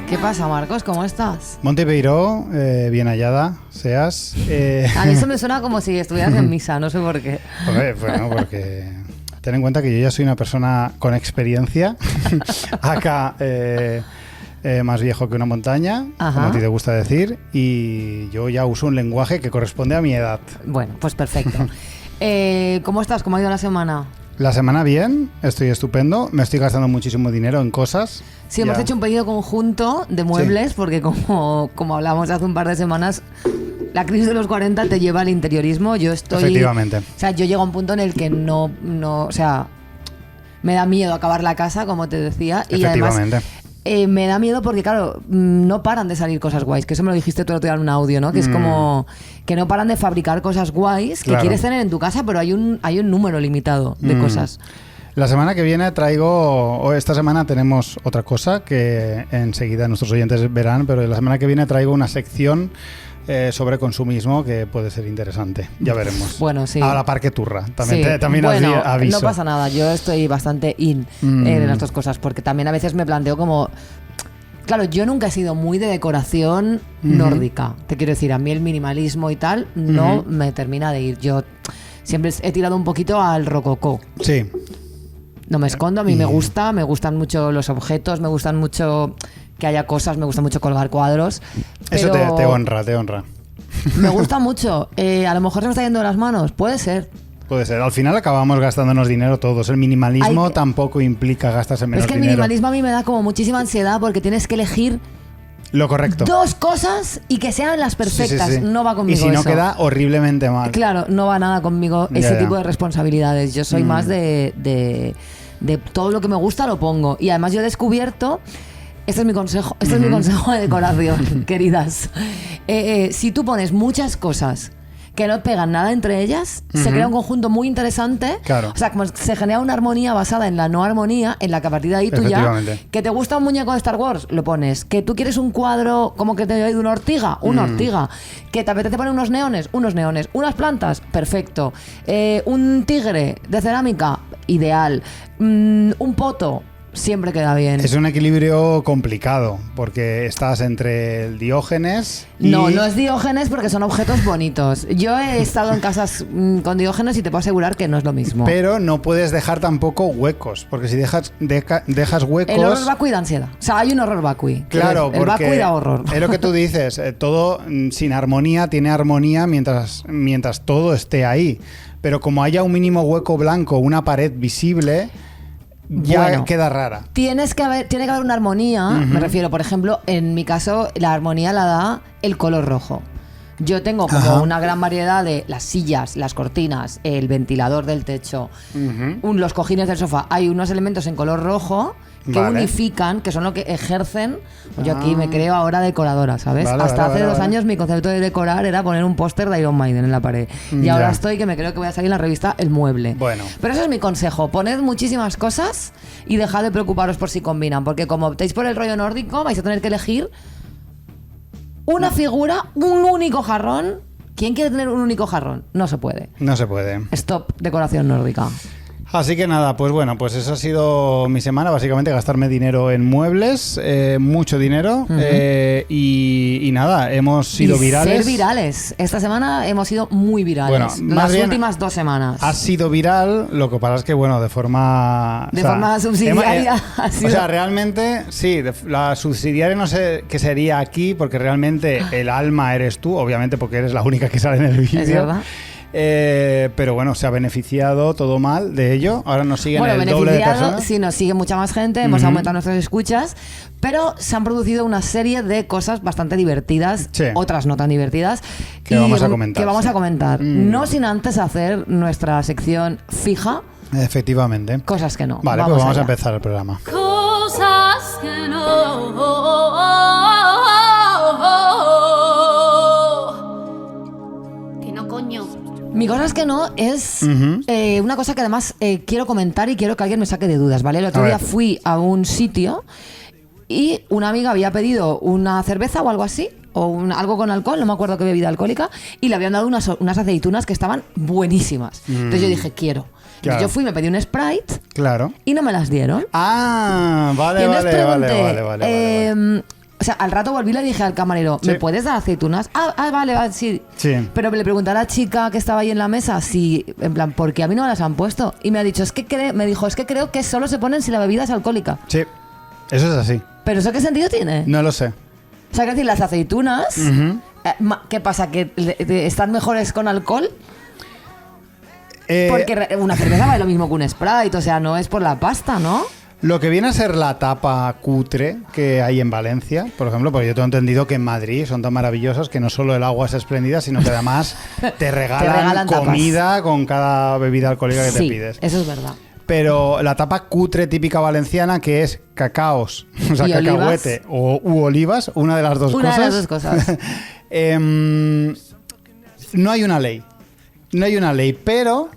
¿Qué pasa, Marcos? ¿Cómo estás? Montepeiró, bien hallada, seas. A mí eso me suena como si estuvieras en misa, no sé por qué. Bueno, porque ten en cuenta que yo ya soy una persona con experiencia, acá más viejo que una montaña, Ajá. como a ti te gusta decir, y yo ya uso un lenguaje que corresponde a mi edad. Bueno, pues perfecto. ¿Cómo estás? ¿Cómo ha ido la semana? La semana bien, estoy estupendo, me estoy gastando muchísimo dinero en cosas. Sí, hemos hecho un pedido conjunto de muebles, sí, porque como hablamos hace un par de semanas, la crisis de los 40 te lleva al interiorismo. Yo estoy... Efectivamente. O sea, yo llego a un punto en el que no o sea, me da miedo acabar la casa, como te decía. Y además me da miedo porque, claro, no paran de salir cosas guays, que eso me lo dijiste tú el otro día en un audio, ¿no? Que es como que no paran de fabricar cosas guays que quieres tener en tu casa, pero hay un número limitado de cosas. La semana que viene esta semana tenemos otra cosa que enseguida nuestros oyentes verán, pero la semana que viene traigo una sección sobre consumismo que puede ser interesante. Ya veremos. Bueno, sí. A la Parque Turra. También, sí. también bueno, aviso. No pasa nada. Yo estoy bastante en estas cosas porque también a veces me planteo como... Claro, yo nunca he sido muy de decoración nórdica. Te quiero decir, a mí el minimalismo y tal no me termina de ir. Yo siempre he tirado un poquito al rococó. Sí. No me escondo, a mí me gustan mucho los objetos, me gustan mucho que haya cosas, me gusta mucho colgar cuadros. Eso te honra, te honra. Me gusta mucho. A lo mejor se me está yendo de las manos, puede ser. Puede ser. Al final acabamos gastándonos dinero todos. El minimalismo tampoco implica gastarse menos dinero. Es que el minimalismo a mí me da como muchísima ansiedad porque tienes que elegir lo correcto. Dos cosas y que sean las perfectas. Sí. No va conmigo. Y si no eso. queda horriblemente mal. Claro, no va nada conmigo ese tipo de responsabilidades. Yo soy más de todo lo que me gusta lo pongo. Y además yo he descubierto, este es mi consejo, es mi consejo de decoración, queridas. Si tú pones muchas cosas que no pegan nada entre ellas, se crea un conjunto muy interesante. Claro. O sea, como se genera una armonía basada en la no armonía, en la que a partir de ahí tú ya... Que te gusta un muñeco de Star Wars, lo pones. Que tú quieres un cuadro como que te doy de una ortiga, una ortiga. Que te apetece poner unos neones. Unas plantas, perfecto. Un tigre de cerámica, ideal. Un poto, siempre queda bien. Es un equilibrio complicado porque estás entre el Diógenes y... No es Diógenes porque son objetos bonitos. Yo he estado en casas con Diógenes y te puedo asegurar que no es lo mismo. Pero no puedes dejar tampoco huecos, porque si dejas huecos... El horror vacui da ansiedad. O sea, hay un horror vacui. Claro, el vacui da horror. Es lo que tú dices, todo sin armonía tiene armonía mientras todo esté ahí. Pero como haya un mínimo hueco blanco, una pared visible... Ya queda rara. Tiene que haber una armonía, me refiero, por ejemplo, en mi caso, la armonía la da el color rojo. Yo tengo como una gran variedad de las sillas, las cortinas, el ventilador del techo, los cojines del sofá. Hay unos elementos en color rojo que unifican, que son lo que ejercen. Yo aquí me creo ahora decoradora, ¿sabes? Hasta hace 2 años mi concepto de decorar era poner un póster de Iron Maiden en la pared. Y ahora estoy que me creo que voy a salir en la revista El Mueble. Bueno. Pero eso es mi consejo. Poned muchísimas cosas y dejad de preocuparos por si combinan. Porque como optéis por el rollo nórdico, vais a tener que elegir una figura, un único jarrón. ¿Quién quiere tener un único jarrón? No se puede. No se puede. Stop, decoración nórdica. Así que nada, pues bueno, pues esa ha sido mi semana, básicamente gastarme dinero en muebles, mucho dinero, y nada, hemos sido virales. Ser virales. Esta semana hemos sido muy virales. Bueno, las últimas 2 semanas. Ha sido viral, lo que pasa es que, bueno, de forma subsidiaria. O sea, realmente, sí, la subsidiaria no sé qué sería aquí, porque realmente el alma eres tú, obviamente porque eres la única que sale en el vídeo. Es verdad. Pero bueno, se ha beneficiado todo mal de ello. Ahora nos siguen el doble de personas. Sí, nos sigue mucha más gente, hemos aumentado nuestras escuchas, pero se han producido una serie de cosas bastante divertidas, otras no tan divertidas, que vamos a comentar. No sin antes hacer nuestra sección fija. Efectivamente. Cosas que no. Vale, pues vamos a empezar el programa. Cosas que no. Mi cosa es que no es una cosa que además quiero comentar y quiero que alguien me saque de dudas, ¿vale? El otro día fui a un sitio y una amiga había pedido una cerveza o algo así, o algo con alcohol, no me acuerdo qué bebida alcohólica, y le habían dado unas aceitunas que estaban buenísimas. Entonces yo dije, quiero. Entonces yo fui, me pedí un Sprite y no me las dieron. Ah, vale. Y entonces pregunté, o sea, al rato volví y le dije al camarero, ¿me Sí. puedes dar aceitunas? Vale, sí. Sí. Pero le pregunté a la chica que estaba ahí en la mesa si, en plan, ¿por qué a mí no me las han puesto? Y me ha dicho, es que creo que solo se ponen si la bebida es alcohólica. Sí, eso es así. ¿Pero eso qué sentido tiene? No lo sé. O sea, que decir, las aceitunas, Ujú. ¿qué pasa? ¿Que están mejores con alcohol? Eh, Porque una cerveza vale lo mismo que un Sprite, o sea, no es por la pasta, ¿no? Lo que viene a ser la tapa cutre que hay en Valencia, por ejemplo, porque yo tengo entendido que en Madrid son tan maravillosos que no solo el agua es espléndida, sino que además te regalan tapas. comida con cada bebida alcohólica que Sí, te pides. eso es verdad. Pero la tapa cutre típica valenciana, que es cacaos, o sea, ¿Y cacahuete u olivas, una de las dos Una cosas. de las dos cosas. No hay una ley. No hay una ley, pero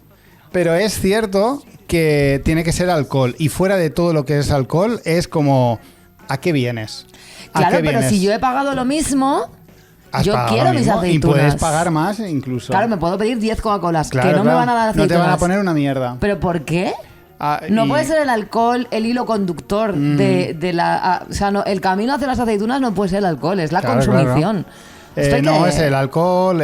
es cierto que tiene que ser alcohol. Y fuera de todo lo que es alcohol, es como, ¿a qué vienes? ¿A Claro, qué pero vienes? si yo he pagado lo mismo, Has yo pagado quiero lo mis mismo aceitunas. Y puedes pagar más incluso. Claro, me puedo pedir 10 Coca-Colas, Claro, que no me claro. van a dar No aceitunas. te van a poner una mierda. ¿Pero por qué? Ah, No y- puede ser el alcohol el hilo conductor de la... o sea, no, el camino hacia las aceitunas no puede ser el alcohol, es la Claro, consumición. Esto hay no, que- es el alcohol,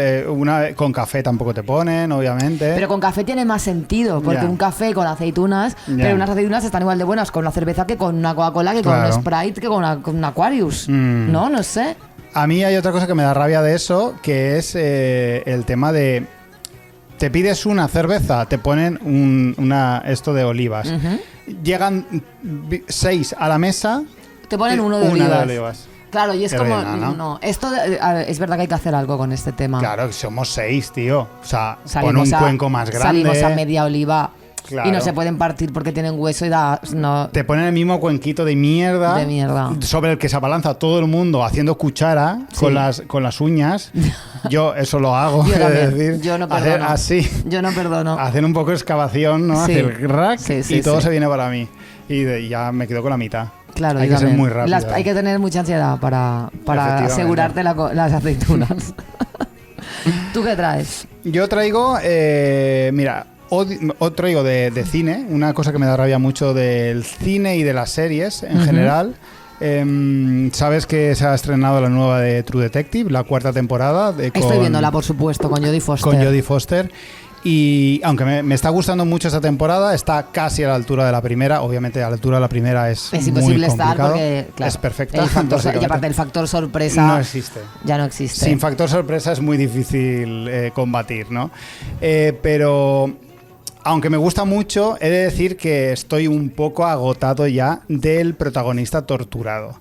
con café tampoco te ponen, obviamente. Pero con café tiene más sentido, porque Ya. un café con aceitunas, Ya. pero unas aceitunas están igual de buenas con una cerveza que con una Coca-Cola, que Claro. con un Sprite, que con un Aquarius. Mm. No sé. A mí hay otra cosa que me da rabia de eso, que es el tema de... Te pides una cerveza, te ponen esto de olivas. Llegan 6 a la mesa. Te ponen uno de una olivas. de olivas. Claro, y es Qué como... rellena, ¿no? No, esto... a ver, es verdad que hay que hacer algo con este tema. Claro, somos 6, tío. O sea, pon Salimos un cuenco más grande. Salimos a media oliva Claro. y no se pueden partir porque tienen hueso y da... No, Te ponen el mismo cuenquito de mierda, De mierda. sobre el que se abalanza todo el mundo haciendo cuchara Sí. con las uñas. Yo eso lo hago, Yo he de también. decir. Yo no Hacer perdono. así, Yo no perdono. hacer un poco de excavación, ¿no? Sí. Hacer rack Sí, sí, y todo sí. se viene para mí. Y ya me quedo con la mitad. Claro, hay yo que ser también. muy rápido. Hay que tener mucha ansiedad para Efectivamente. asegurarte las aceitunas. ¿Tú qué traes? Yo traigo, mira, traigo de cine, una cosa que me da rabia mucho del cine y de las series en general. Sabes que se ha estrenado la nueva de True Detective, la 4ª temporada. Estoy viéndola, por supuesto, con Jodie Foster. Con Jodie Foster. Y aunque me está gustando mucho esta temporada, está casi a la altura de la primera. Obviamente a la altura de la primera es muy imposible estar complicado. porque, claro, es perfecta. el factor, y básicamente. aparte el factor sorpresa No existe. ya no existe. Sin factor sorpresa es muy difícil combatir, ¿no? Pero aunque me gusta mucho, he de decir que estoy un poco agotado ya del protagonista torturado.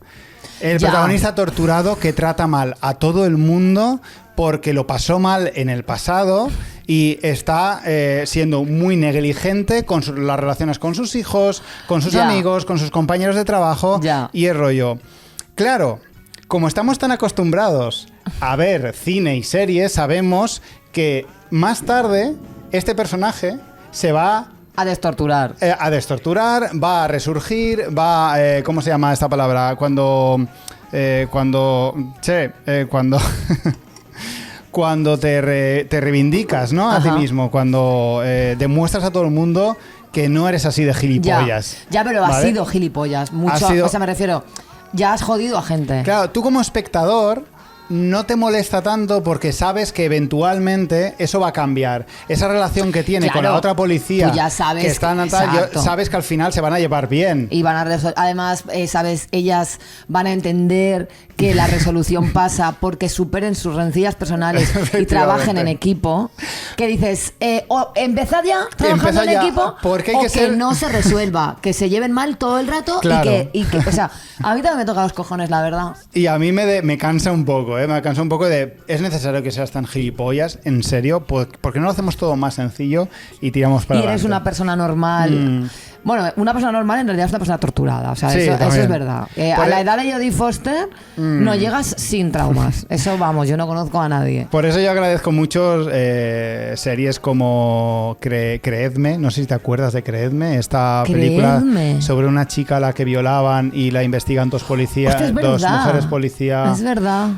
El Ya. protagonista torturado que trata mal a todo el mundo porque lo pasó mal en el pasado y está siendo muy negligente con las relaciones con sus hijos, con sus Ya. amigos, con sus compañeros de trabajo Ya. y el rollo. Claro, como estamos tan acostumbrados a ver cine y series, sabemos que más tarde este personaje se va A destorturar. a destorturar, va a resurgir, va... ¿cómo se llama esta palabra? Cuando cuando te reivindicas, ¿no? A ti Ajá. mismo, cuando demuestras a todo el mundo que no eres así de gilipollas. Ya, pero has ¿vale? sido gilipollas. Mucho, Has sido- o sea, me refiero, ya has jodido a gente. Claro, tú como espectador no te molesta tanto porque sabes que eventualmente eso va a cambiar. Esa relación que tiene con Claro, la otra policía tú ya sabes que están que- tal, exacto. sabes que al final se van a llevar bien. Y van a además, sabes, ellas van a entender que la resolución pasa porque superen sus rencillas personales y trabajen en equipo. Que dices, o empezad ya trabajando Empezad en ya, equipo, porque hay o que ser- no se resuelva, que se lleven mal todo el rato Claro. o sea, a mí también me toca los cojones, la verdad. Y a mí me cansa un poco, me cansa un poco de... ¿Es necesario que seas tan gilipollas? ¿En serio? ¿Por qué no lo hacemos todo más sencillo y tiramos para Y eres adelante? una persona normal. Bueno, una persona normal en realidad es una persona torturada. O sea, Sí, eso también. es verdad. A Por la e- edad de Jodie Foster no llegas sin traumas. Eso, vamos, yo no conozco a nadie. Por eso yo agradezco mucho series como Creedme, no sé si te acuerdas de Creedme, esta película Creedme. sobre una chica a la que violaban y la investigan dos policías, Hostia, es dos verdad. mujeres policías. Es verdad.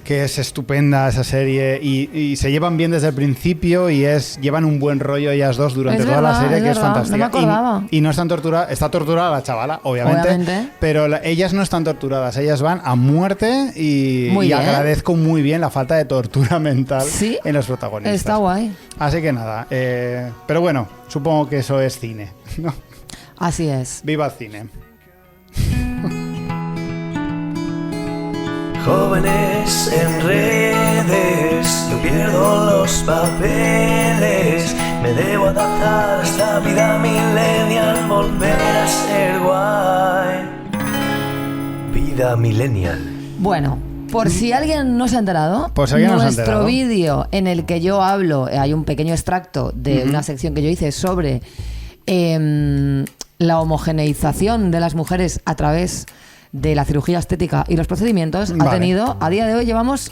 que es estupenda esa serie y se llevan bien desde el principio y llevan un buen rollo ellas dos durante toda la serie, que es fantástica. No me acordaba. Y no están torturadas, está torturada la chavala, obviamente. Pero ellas no están torturadas, ellas van a muerte y agradezco muy bien la falta de tortura mental en los protagonistas. Está guay. Así que nada, pero bueno, supongo que eso es cine, ¿no? Así es. Viva el cine. Jóvenes en redes, yo pierdo los papeles. Me debo adaptar a esta vida millennial, volver a ser guay. Vida millennial. Bueno, por si alguien no se ha enterado, nuestro vídeo en el que yo hablo, hay un pequeño extracto de una sección que yo hice sobre la homogeneización de las mujeres a través de la cirugía estética y los procedimientos, ha tenido, a día de hoy llevamos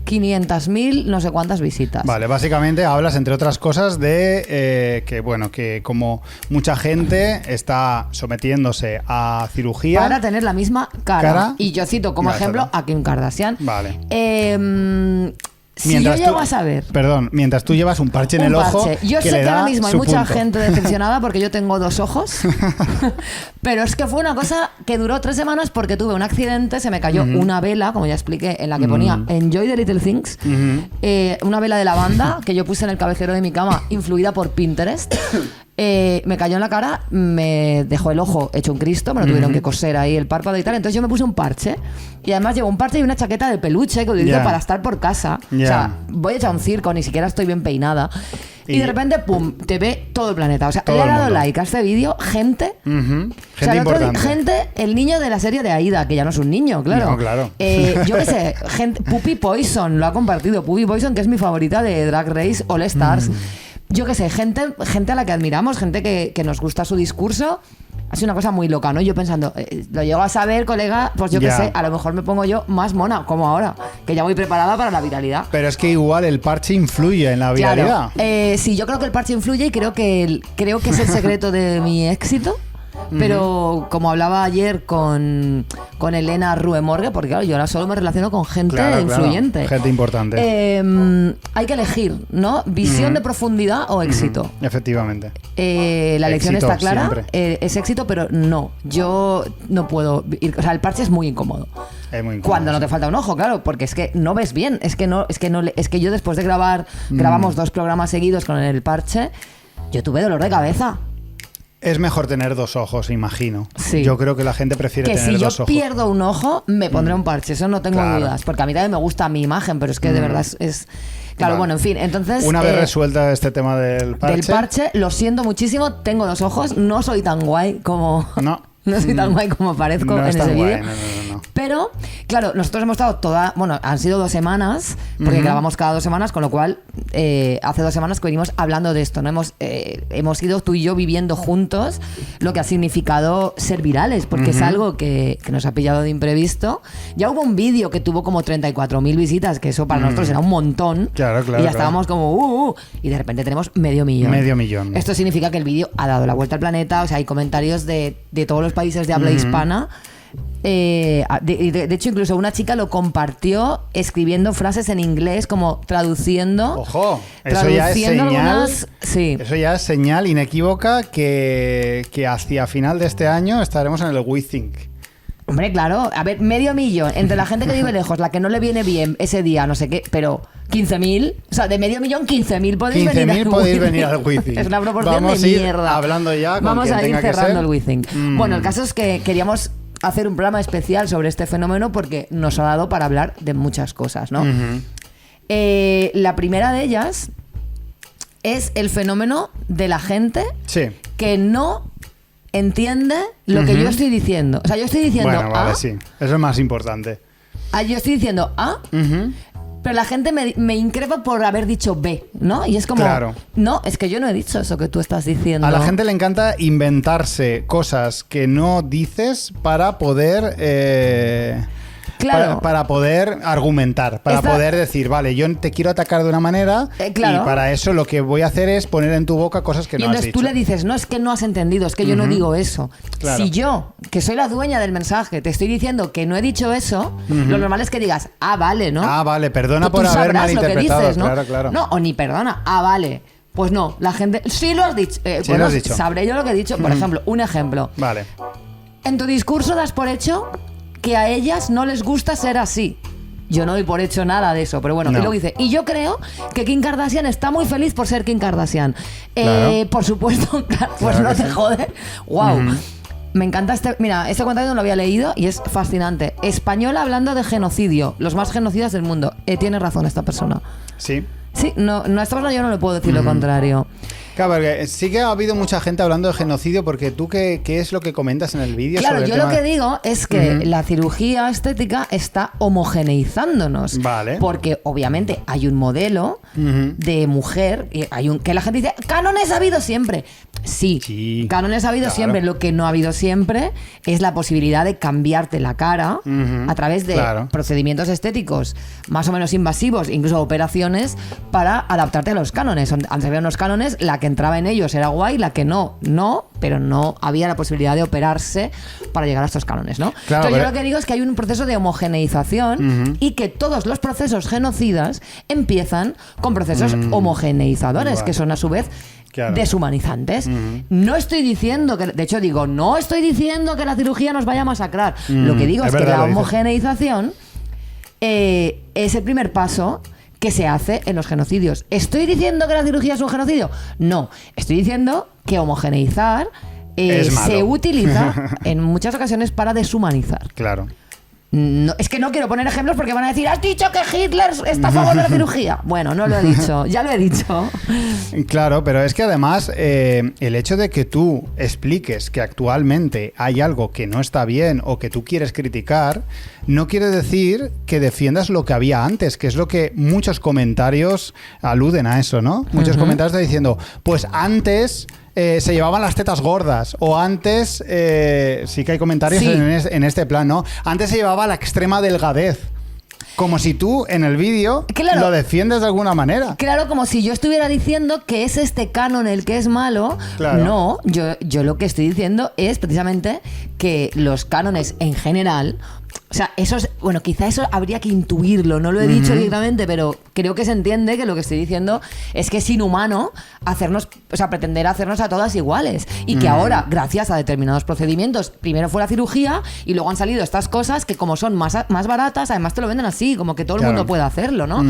500.000 no sé cuántas visitas. Vale, básicamente hablas, entre otras cosas, de que como mucha gente está sometiéndose a cirugía para tener la misma cara. Y yo cito como ejemplo a Kim Kardashian. Vale. Si yo llego a saber... Perdón, mientras tú llevas un parche en el ojo... Yo sé que ahora mismo hay mucha gente decepcionada porque yo tengo 2 ojos, pero es que fue una cosa que duró 3 semanas porque tuve un accidente, se me cayó una vela, como ya expliqué, en la que ponía Enjoy the Little Things, una vela de lavanda que yo puse en el cabecero de mi cama, influida por Pinterest. Me cayó en la cara, me dejó el ojo hecho un Cristo, me lo tuvieron que coser ahí el párpado y tal. Entonces yo me puse un parche y además llevo un parche y una chaqueta de peluche que utilizo para estar por casa. O sea, voy a echar un circo, ni siquiera estoy bien peinada. Y de repente, pum, te ve todo el planeta. O sea, le he dado like a este vídeo, gente. Gente importante. Gente, el niño de la serie de Aida, que ya no es un niño, claro. No, claro. Yo qué sé, gente, Puppy Poison lo ha compartido. Puppy Poison, que es mi favorita de Drag Race All Stars. Yo qué sé, gente a la que admiramos, gente que nos gusta su discurso. Ha sido una cosa muy loca, ¿no? Yo pensando, lo llego a saber, colega, pues yo qué sé, a lo mejor me pongo yo más mona, como ahora, que ya voy preparada para la viralidad. Pero es que igual el parche influye en la viralidad. Claro. Sí, yo creo que el parche influye y creo que es el secreto de mi éxito. Pero como hablaba ayer con Elena Ruemorgue, porque claro, yo ahora solo me relaciono con gente influyente. Claro, gente importante. Hay que elegir, ¿no? Visión de profundidad o éxito. Efectivamente. La elección éxito, está clara. siempre. Es éxito, pero no. Yo no puedo ir. O sea, el parche es muy incómodo. Es muy incómodo. Cuando no te falta un ojo, claro, porque es que no ves bien. Es que yo después de grabamos 2 programas seguidos con el parche, yo tuve dolor de cabeza. Es mejor tener 2 ojos, imagino. Sí. Yo creo que la gente prefiere tener 2 ojos. Si yo pierdo un ojo, me pondré un parche, eso no tengo dudas. Porque a mí también me gusta mi imagen, pero es que de verdad es... Claro, bueno, en fin, entonces... Una vez resuelta este tema del parche... lo siento muchísimo, tengo 2 ojos, no soy tan guay como... No soy tan guay como parezco en ese vídeo. No. Pero, claro, nosotros hemos estado han sido 2 semanas, porque grabamos cada 2 semanas, con lo cual hace 2 semanas que venimos hablando de esto, ¿no? Hemos ido tú y yo viviendo juntos lo que ha significado ser virales, porque es algo que nos ha pillado de imprevisto. Ya hubo un vídeo que tuvo como 34.000 visitas, que eso para nosotros era un montón. Claro, y ya estábamos como y de repente tenemos medio millón. Medio millón. Esto significa que el vídeo ha dado la vuelta al planeta, o sea, hay comentarios de todos los países de habla hispana. De hecho, incluso una chica lo compartió escribiendo frases en inglés, como traduciendo. Ojo, eso ya es señal. Sí. Eso ya es señal inequívoca que hacia final de este año estaremos en el We Think. Hombre, claro, a ver, medio millón entre la gente que vive lejos, la que no le viene bien ese día, no sé qué, pero 15.000, o sea, de medio millón, 15.000 podéis venir al We Think. Es una proporción Vamos de a ir mierda. Hablando ya con Vamos a ir cerrando el We Think. Bueno, el caso es que queríamos hacer un programa especial sobre este fenómeno porque nos ha dado para hablar de muchas cosas, ¿no? La primera de ellas es el fenómeno de la gente que no entiende lo que yo estoy diciendo. O sea, yo estoy diciendo bueno, vale, sí. Eso es más importante. Yo estoy diciendo pero la gente me increpa por haber dicho B, ¿no? Y es como, no, es que yo no he dicho eso que tú estás diciendo. A la gente le encanta inventarse cosas que no dices para poder Claro. para poder argumentar, para poder decir, vale, yo te quiero atacar de una manera claro. y para eso lo que voy a hacer es poner en tu boca cosas que y no has entonces dicho. tú le dices, no, es que no has entendido, es que yo no digo eso. Claro. Si yo, que soy la dueña del mensaje, te estoy diciendo que no he dicho eso, lo normal es que digas, vale, ¿no? Vale, perdona Tú por haber sabrás lo que malinterpretado. dices, ¿no? Claro. No, o ni perdona, vale. Pues no, la gente, sí lo has dicho. Sí lo has dicho. Sabré yo lo que he dicho. Por ejemplo, un ejemplo. Vale. En tu discurso das por hecho que a ellas no les gusta ser así. Yo no doy por hecho nada de eso, pero bueno, No. y luego dice, y yo creo que Kim Kardashian está muy feliz por ser Kim Kardashian. Claro. Por supuesto, claro, pues Claro no que te sí. jode. Wow. Me encanta mira, este comentario no lo había leído y es fascinante. Española hablando de genocidio, los más genocidas del mundo. Tiene razón esta persona. Sí. Sí, no, esta persona yo no le puedo decir lo contrario. Claro, porque sí que ha habido mucha gente hablando de genocidio, porque tú, ¿qué es lo que comentas en el vídeo? Claro, sobre el yo lo tema? que digo es que la cirugía estética está homogeneizándonos. Vale. Porque obviamente hay un modelo de mujer, y que la gente dice, cánones ha habido siempre. Sí, cánones ha habido claro. siempre. Lo que no ha habido siempre es la posibilidad de cambiarte la cara a través de procedimientos estéticos más o menos invasivos, incluso operaciones, para adaptarte a los cánones. Antes había unos cánones, la que entraba en ellos era guay, la que no, pero no había la posibilidad de operarse para llegar a estos cánones, ¿no? Claro, Entonces yo lo que digo es que hay un proceso de homogeneización y que todos los procesos genocidas empiezan con procesos homogeneizadores, que son a su vez deshumanizantes. No estoy diciendo que, de hecho digo, no estoy diciendo que la cirugía nos vaya a masacrar. Lo que digo es que la homogeneización es el primer paso que se hace en los genocidios. ¿Estoy diciendo que la cirugía es un genocidio? No. Estoy diciendo que homogeneizar se utiliza en muchas ocasiones para deshumanizar. Claro. No, es que no quiero poner ejemplos porque van a decir, ¿has dicho que Hitler está a favor de la cirugía? Bueno, no lo he dicho, ya lo he dicho. Claro, pero es que además el hecho de que tú expliques que actualmente hay algo que no está bien o que tú quieres criticar, no quiere decir que defiendas lo que había antes, que es lo que muchos comentarios aluden a eso, ¿no? Muchos comentarios están diciendo, pues antes se llevaban las tetas gordas, o antes, sí que hay comentarios en este plan, ¿no? Antes se llevaba la extrema delgadez. Como si tú en el vídeo lo defiendes de alguna manera. Claro, como si yo estuviera diciendo que es este canon el que es malo. Claro. No, yo lo que estoy diciendo es precisamente que los cánones en general, o sea, bueno, quizá eso habría que intuirlo, no lo he dicho directamente, pero creo que se entiende que lo que estoy diciendo es que es inhumano pretender hacernos a todas iguales. Y que ahora, gracias a determinados procedimientos, primero fue la cirugía y luego han salido estas cosas que como son más baratas, además te lo venden así, como que todo el mundo puede hacerlo, ¿no?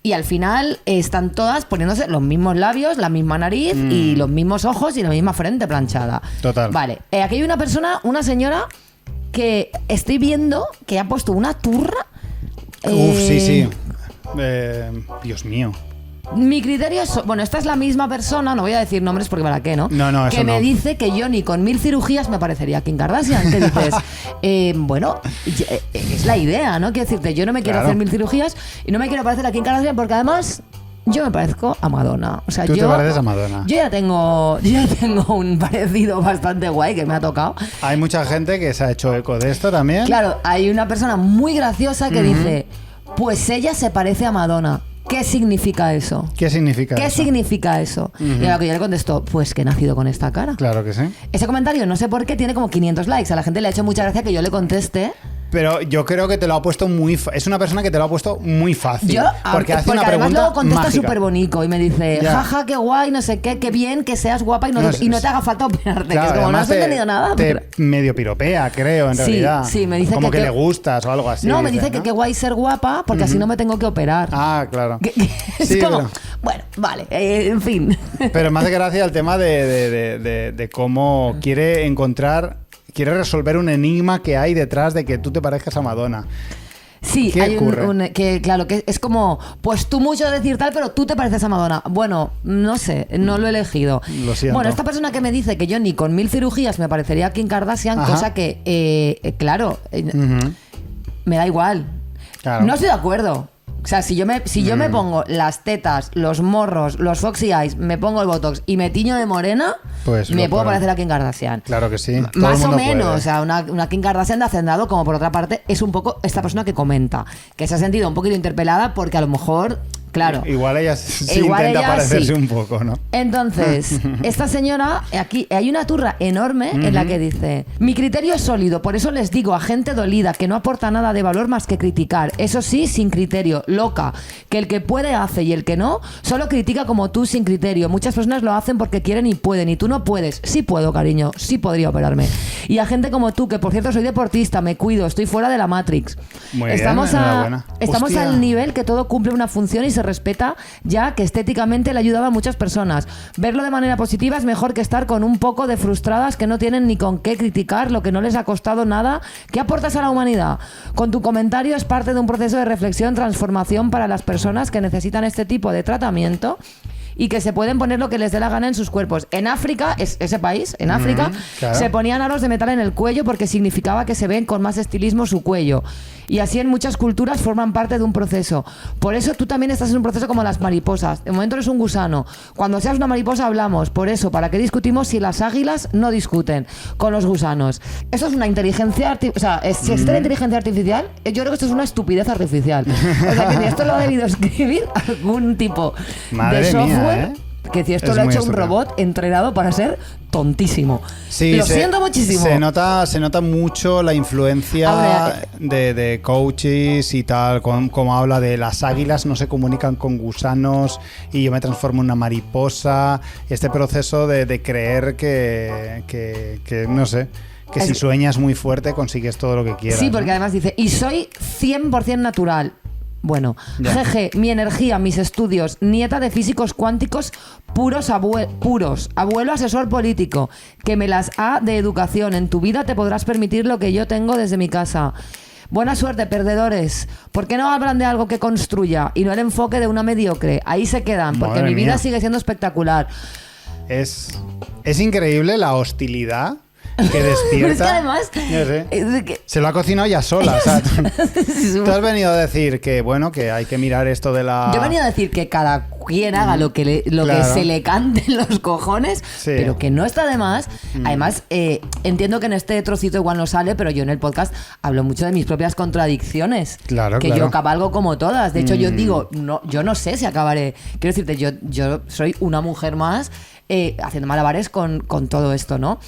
Y al final están todas poniéndose los mismos labios, la misma nariz y los mismos ojos y la misma frente planchada. Total. Vale, aquí hay una señora que estoy viendo que ha puesto una turra. Sí. Dios mío. Mi criterio es, bueno, esta es la misma persona, no voy a decir nombres porque para qué, ¿no? No, eso que me no. dice que yo ni con 1000 cirugías me parecería Kim Kardashian. ¿Qué dices? Bueno, es la idea, ¿no? Quiero decirte, yo no me quiero hacer 1000 cirugías y no me quiero parecer a Kim Kardashian porque además yo me parezco a Madonna. O sea, Tú te pareces a Madonna. Yo ya tengo un parecido bastante guay que me ha tocado. Hay mucha gente que se ha hecho eco de esto también. Claro, hay una persona muy graciosa que dice, pues ella se parece a Madonna. ¿Qué significa eso? ¿Qué significa ¿Qué eso? significa eso? Y a lo que yo le contesto, pues que he nacido con esta cara. Claro que sí. Ese comentario, no sé por qué, tiene como 500 likes. A la gente le ha hecho mucha gracia que yo le conteste. Pero yo creo que te lo ha puesto es una persona que te lo ha puesto muy fácil. Porque hace una además pregunta luego contesta mágica. súper bonito y me dice, jaja, qué guay, no sé qué bien que seas guapa y no te haga falta operarte. Claro, que es como, no has entendido nada. Te medio piropea, creo, en realidad. Sí, me dice como que le gustas o algo así. No, me dice que qué guay ser guapa porque así no me tengo que operar. Ah, claro. Es Sí, como, pero- bueno, vale, en fin. Pero me hace gracia el tema de cómo quiere resolver un enigma que hay detrás de que tú te parezcas a Madonna. Sí, ¿Qué hay ocurre? claro, que es como, pues tú mucho decir tal, pero tú te pareces a Madonna. Bueno, no sé, no lo he elegido. Lo siento. Bueno, esta persona que me dice que yo ni con 1000 cirugías me parecería a Kim Kardashian, Ajá. cosa que, claro, me da igual. Claro. No estoy de acuerdo. sea, si yo me pongo las tetas, los morros, los foxy eyes, me pongo el botox y me tiño de morena, pues me puedo parecer a Kim Kardashian. Claro que sí. Más o menos, o sea, una Kim Kardashian de hacendado, como por otra parte, es un poco esta persona que comenta, que se ha sentido un poquito interpelada porque a lo mejor... Claro. Igual ella sí intenta parecerse un poco, ¿no? Entonces, esta señora, aquí hay una turra enorme en la que dice: mi criterio es sólido, por eso les digo a gente dolida que no aporta nada de valor más que criticar. Eso sí, sin criterio, loca. Que el que puede hace y el que no, solo critica como tú sin criterio. Muchas personas lo hacen porque quieren y pueden, y tú no puedes. Sí puedo, cariño, sí podría operarme. Y a gente como tú, que por cierto soy deportista, me cuido, estoy fuera de la Matrix. Muy bien, enhorabuena. Estamos al nivel que todo cumple una función y se respeta, ya que estéticamente le ayudaba a muchas personas. Verlo de manera positiva es mejor que estar con un poco de frustradas que no tienen ni con qué criticar lo que no les ha costado nada. ¿Qué aportas a la humanidad? Con tu comentario es parte de un proceso de reflexión, transformación para las personas que necesitan este tipo de tratamiento y que se pueden poner lo que les dé la gana en sus cuerpos. En África, ese país, en África, claro, se ponían aros de metal en el cuello porque significaba que se ven con más estilismo su cuello. Y así en muchas culturas forman parte de un proceso. Por eso tú también estás en un proceso como las mariposas. De momento eres un gusano. Cuando seas una mariposa hablamos. Por eso, ¿para qué discutimos si las águilas no discuten con los gusanos? Eso es una inteligencia artificial. O sea, si existe la inteligencia artificial, yo creo que esto es una estupidez artificial. O sea, que esto lo ha debido escribir algún tipo de software. Que si esto es lo ha hecho un estúpido. Robot entrenado para ser tontísimo. Sí, lo siento muchísimo. Se nota mucho la influencia Ahora, de coaches y tal, como habla de las águilas no se comunican con gusanos y yo me transformo en una mariposa. Este proceso de creer que no sé, que si sueñas muy fuerte consigues todo lo que quieras. Sí, porque ¿no? además dice, y soy 100% natural. Bueno, Ya. jeje, mi energía, mis estudios, nieta de físicos cuánticos puros, abuelo asesor político, que me las ha de educación. En tu vida te podrás permitir lo que yo tengo desde mi casa. Buena suerte, perdedores. ¿Por qué no hablan de algo que construya y no el enfoque de una mediocre? Ahí se quedan, porque Madre mi vida mía. sigue siendo espectacular. Es increíble la hostilidad que despierta. Pero es que además... Yo sé. es de que- Se lo ha cocinado ya sola. O sea, tú has venido a decir que, bueno, que hay que mirar esto de la... Yo venía a decir que cada quien haga lo que Claro. se le cante en los cojones, Sí. pero que no está de más. Además, entiendo que en este trocito igual no sale, pero yo en el podcast hablo mucho de mis propias contradicciones. Claro, que claro. yo cabalgo como todas. De hecho, yo digo, no, yo no sé si acabaré. Quiero decirte, yo soy una mujer más haciendo malabares con todo esto, ¿no?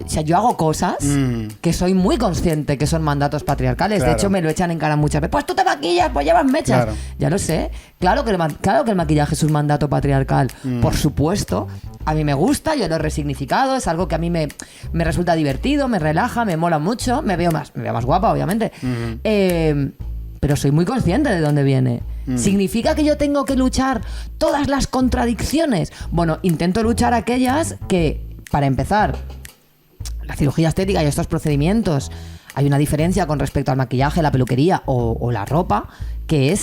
O sea, yo hago cosas que soy muy consciente que son mandatos patriarcales. Claro. De hecho, me lo echan en cara muchas veces. Pues tú te maquillas, pues llevas mechas. Claro. Ya lo sé. Claro que el maquillaje es un mandato patriarcal. Por supuesto. A mí me gusta, yo lo he resignificado. Es algo que a mí me resulta divertido, me relaja, me mola mucho. Me veo más guapa, obviamente. Pero soy muy consciente de dónde viene. ¿Significa que yo tengo que luchar todas las contradicciones? Bueno, intento luchar aquellas que, para empezar, la cirugía estética y estos procedimientos, hay una diferencia con respecto al maquillaje, la peluquería o la ropa, que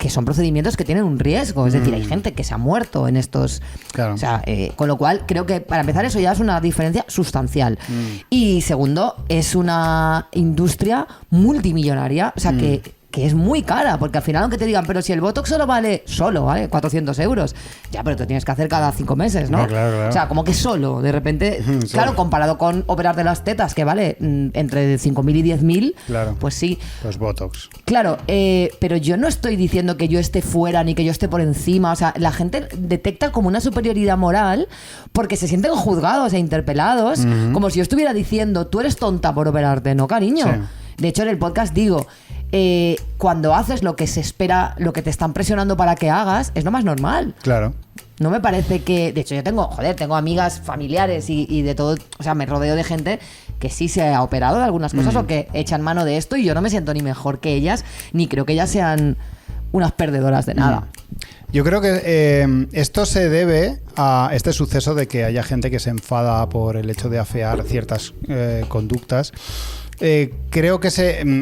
son procedimientos que tienen un riesgo. Es decir, hay gente que se ha muerto en estos... Claro. O sea, con lo cual, creo que para empezar eso ya es una diferencia sustancial. Y segundo, es una industria multimillonaria, o sea, que es muy cara, porque al final aunque te digan, pero si el Botox vale 400 euros, ya, pero te tienes que hacer cada 5 meses, ¿no? No, claro. O sea, como que solo, de repente, claro, comparado con operarte las tetas, que vale entre 5.000 y 10.000, Claro. pues sí. Los Botox. Claro, pero yo no estoy diciendo que yo esté fuera ni que yo esté por encima. O sea, la gente detecta como una superioridad moral porque se sienten juzgados e interpelados, como si yo estuviera diciendo, tú eres tonta por operarte, ¿no, cariño? Sí. De hecho, en el podcast digo, cuando haces lo que se espera, lo que te están presionando para que hagas, es lo más normal. Claro. No me parece que... De hecho, yo tengo amigas familiares y de todo... O sea, me rodeo de gente que sí se ha operado de algunas cosas o que echan mano de esto y yo no me siento ni mejor que ellas, ni creo que ellas sean unas perdedoras de nada. Yo creo que esto se debe a este suceso de que haya gente que se enfada por el hecho de afear ciertas conductas. Creo que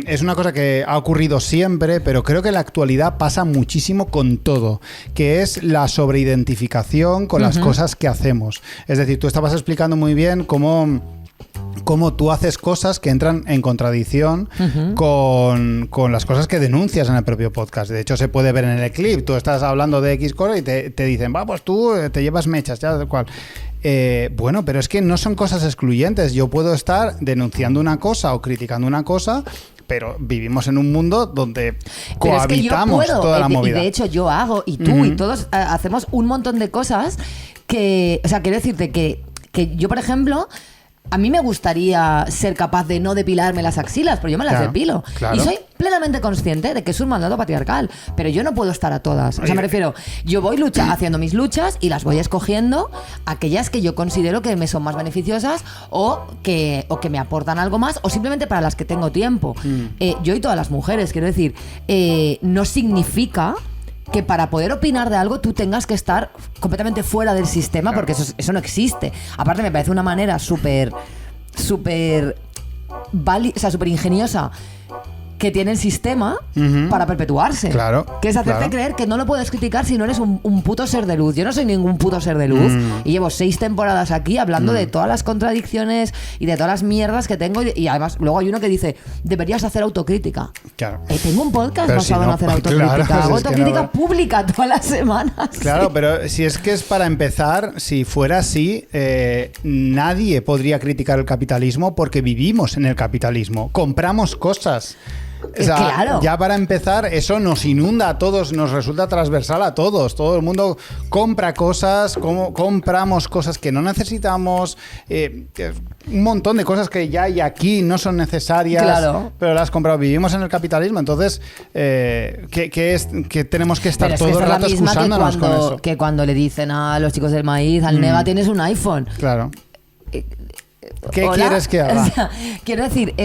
es una cosa que ha ocurrido siempre, pero creo que en la actualidad pasa muchísimo con todo, que es la sobreidentificación con las cosas que hacemos. Es decir, tú estabas explicando muy bien cómo cómo tú haces cosas que entran en contradicción con las cosas que denuncias en el propio podcast. De hecho, se puede ver en el clip. Tú estás hablando de X cosa y te dicen, pues tú te llevas mechas, ya da cual. Bueno, pero es que no son cosas excluyentes. Yo puedo estar denunciando una cosa o criticando una cosa, pero vivimos en un mundo donde cohabitamos toda la movida. Y de hecho yo hago, y tú y todos hacemos un montón de cosas que... O sea, quiero decirte que yo, por ejemplo... A mí me gustaría ser capaz de no depilarme las axilas, pero yo me las depilo. Claro. Y soy plenamente consciente de que es un mandato patriarcal, pero yo no puedo estar a todas. O sea, me refiero, yo voy haciendo mis luchas y las voy escogiendo aquellas que yo considero que me son más beneficiosas o que me aportan algo más, o simplemente para las que tengo tiempo. Yo y todas las mujeres, quiero decir, no significa que para poder opinar de algo tú tengas que estar completamente fuera del sistema, porque eso no existe. Aparte me parece una manera súper ingeniosa que tiene el sistema para perpetuarse. Claro. Que es hacerte creer que no lo puedes criticar si no eres un puto ser de luz. Yo no soy ningún puto ser de luz y llevo 6 temporadas aquí hablando de todas las contradicciones y de todas las mierdas que tengo, y además luego hay uno que dice, deberías hacer autocrítica. Claro. Tengo un podcast Pero basado en hacer autocrítica. Claro, Hago es que autocrítica pública todas las semanas. Claro, sí. pero si es que es para empezar, si fuera así, nadie podría criticar el capitalismo porque vivimos en el capitalismo. Compramos cosas. O sea, claro. Ya para empezar, eso nos inunda a todos, nos resulta transversal a todos. Todo el mundo compra cosas, compramos cosas que no necesitamos, un montón de cosas que ya hay aquí, no son necesarias, pero las compramos. Vivimos en el capitalismo, entonces, que tenemos que estar todo el rato excusándonos con eso. Que cuando le dicen a los chicos del maíz, al Nega tienes un iPhone. Claro. ¿Qué ¿Hola? quieres que haga? O sea, quiero decir,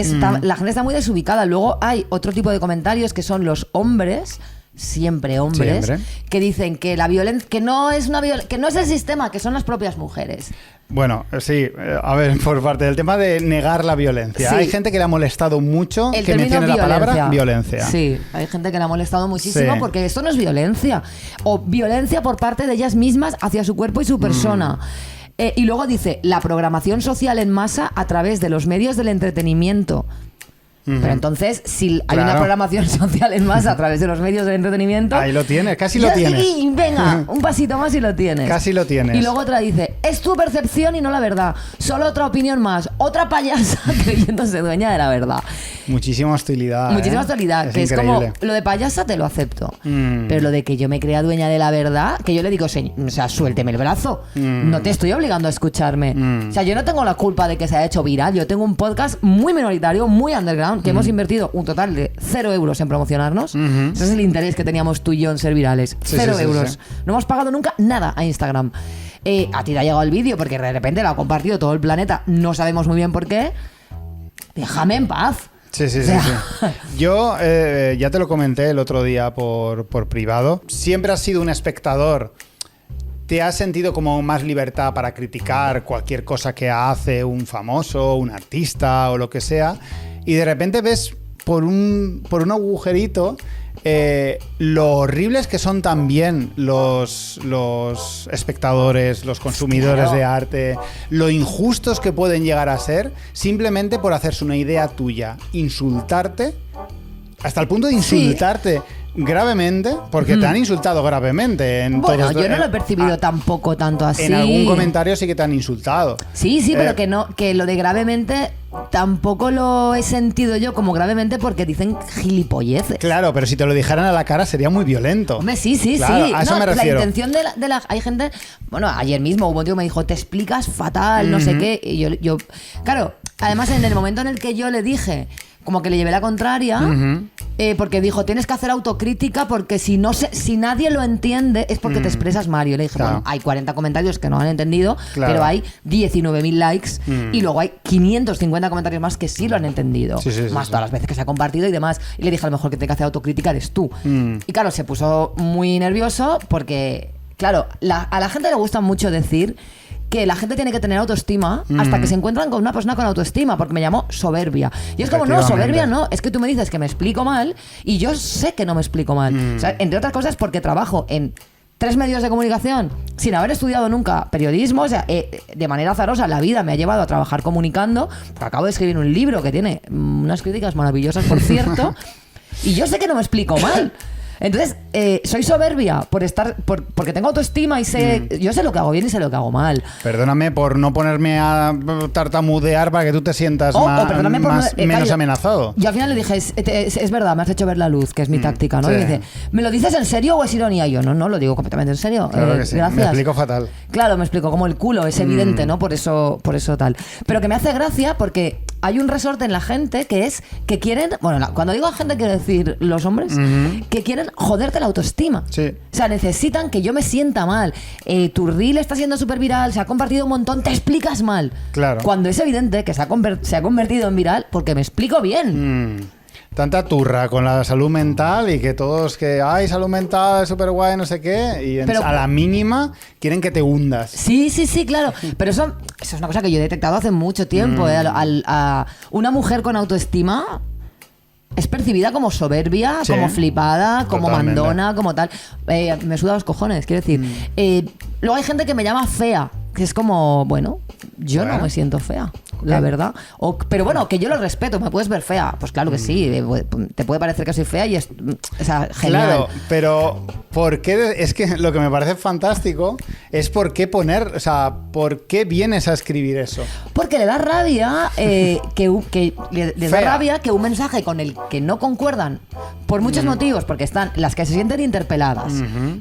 la gente está muy desubicada. Luego hay otro tipo de comentarios que son los hombres, siempre hombres, que dicen que la violencia, que no es el sistema, que son las propias mujeres. Bueno, sí, a ver, por parte del tema de negar la violencia. Sí. Hay gente que le ha molestado mucho que mencione la palabra violencia. Sí, hay gente que le ha molestado muchísimo porque esto no es violencia. O violencia por parte de ellas mismas hacia su cuerpo y su persona. Y luego dice, la programación social en masa a través de los medios del entretenimiento. Pero entonces, si hay una programación social en masa a través de los medios del entretenimiento... Ahí lo tienes, casi lo tienes. Sí, venga, un pasito más y lo tienes. Casi lo tienes. Y luego otra dice, es tu percepción y no la verdad. Solo otra opinión más. Otra payasa creyéndose dueña de la verdad. Muchísima hostilidad. Muchísima hostilidad. Que increíble. Es como, lo de payasa te lo acepto. Pero lo de que yo me crea dueña de la verdad, que yo le digo, o sea, suélteme el brazo. No te estoy obligando a escucharme. O sea, yo no tengo la culpa de que se haya hecho viral. Yo tengo un podcast muy minoritario, muy underground, que hemos invertido un total de 0 euros en promocionarnos. Ese es el interés que teníamos tú y yo en ser virales. 0 euros. Sí. No hemos pagado nunca nada a Instagram. A ti te ha llegado el vídeo porque de repente lo ha compartido todo el planeta. No sabemos muy bien por qué. Déjame en paz. Sí. Yo ya te lo comenté el otro día por privado. Siempre has sido un espectador. ¿Te has sentido como más libertad para criticar cualquier cosa que hace un famoso, un artista o lo que sea? Y de repente ves por un agujerito lo horribles que son también los espectadores, los consumidores de arte, lo injustos que pueden llegar a ser simplemente por hacerse una idea tuya, insultarte, hasta el punto de insultarte gravemente, porque te han insultado gravemente. Bueno, yo no lo he percibido tampoco tanto así. En algún comentario sí que te han insultado. Sí, pero que lo de gravemente tampoco lo he sentido yo como gravemente porque dicen gilipolleces. Claro, pero si te lo dijeran a la cara sería muy violento. Hombre, sí. Claro, a eso me refiero. La intención de la... Hay gente... Bueno, ayer mismo hubo un tío que me dijo, te explicas fatal, no sé qué. Y yo... Claro, además en el momento en el que yo le dije... Como que le llevé la contraria, porque dijo, tienes que hacer autocrítica porque si nadie lo entiende es porque te expresas mal. Yo le dije, bueno, hay 40 comentarios que no han entendido, pero hay 19.000 likes y luego hay 550 comentarios más que sí lo han entendido. Más todas las veces que se ha compartido y demás. Y le dije, a lo mejor que tiene que hacer autocrítica eres tú. Y claro, se puso muy nervioso porque, claro, a la gente le gusta mucho decir que la gente tiene que tener autoestima hasta que se encuentran con una persona con autoestima, porque me llamó soberbia. Y es como, no, soberbia no, es que tú me dices que me explico mal y yo sé que no me explico mal. O sea, entre otras cosas porque trabajo en 3 medios de comunicación sin haber estudiado nunca periodismo, o sea, de manera azarosa la vida me ha llevado a trabajar comunicando. Acabo de escribir un libro que tiene unas críticas maravillosas, por cierto, y yo sé que no me explico mal. Entonces, soy soberbia porque tengo autoestima y yo sé lo que hago bien y sé lo que hago mal. Perdóname por no ponerme a tartamudear para que tú te sientas menos amenazado. Yo al final le dije, es verdad, me has hecho ver la luz, que es mi táctica, ¿no? Sí. Y me dice, ¿me lo dices en serio o es ironía? Y yo, no, lo digo completamente en serio. Claro que sí. Gracias. Me explico fatal. Claro, me explico como el culo, es evidente, ¿no? Por eso tal. Pero que me hace gracia porque hay un resorte en la gente que es que quieren, bueno, cuando digo gente quiero decir los hombres, que quieren joderte la autoestima. Sí. O sea, necesitan que yo me sienta mal. Tu reel está siendo súper viral, se ha compartido un montón, te explicas mal. Claro. Cuando es evidente que se ha convertido en viral porque me explico bien. Tanta turra con la salud mental y que todos ay, salud mental es súper guay, no sé qué, y a la mínima quieren que te hundas. Sí, claro. Pero eso es una cosa que yo he detectado hace mucho tiempo. A una mujer con autoestima es percibida como soberbia, sí, como flipada, como totalmente. Mandona, como tal. Me suda los cojones, quiero decir. Luego hay gente que me llama fea, que es como, bueno, yo no me siento fea, la verdad. Pero bueno, que yo lo respeto, me puedes ver fea. Pues claro que sí, te puede parecer que soy fea y es, o sea, genial. Claro, pero ¿por qué? Es que lo que me parece fantástico es por qué ¿por qué vienes a escribir eso? Porque le da rabia le da rabia que un mensaje con el que no concuerdan por muchos motivos, porque están las que se sienten interpeladas,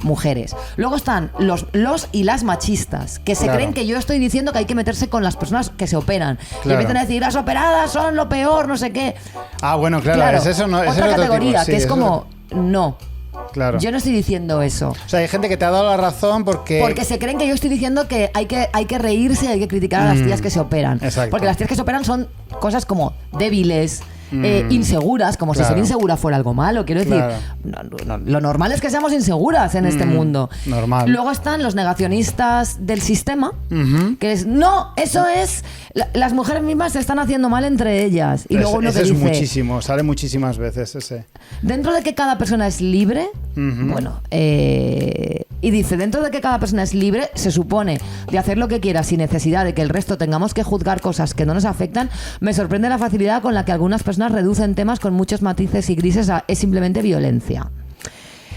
mujeres. Luego están los y las machistas, que se creen que yo estoy diciendo que hay que meterse con las personas que se operan. Y empiezan a decir, las operadas son lo peor, no sé qué. Ah, bueno, claro, es eso, no es otra categoría, sí, que es como, no. Claro. Yo no estoy diciendo eso. O sea, hay gente que te ha dado la razón porque se creen que yo estoy diciendo que hay que reírse y hay que criticar a las tías que se operan. Exacto. Porque las tías que se operan son cosas como débiles, inseguras, como si ser insegura fuera algo malo. Quiero decir, lo normal es que seamos inseguras en este mundo. Normal. Luego están los negacionistas del sistema, que es, no, eso es, las mujeres mismas se están haciendo mal entre ellas. Y luego uno que es dice, muchísimo, sale muchísimas veces ese. Dentro de que cada persona es libre, y dice, dentro de que cada persona es libre, se supone de hacer lo que quiera sin necesidad de que el resto tengamos que juzgar cosas que no nos afectan, me sorprende la facilidad con la que algunas personas reducen temas con muchos matices y grises a es simplemente violencia.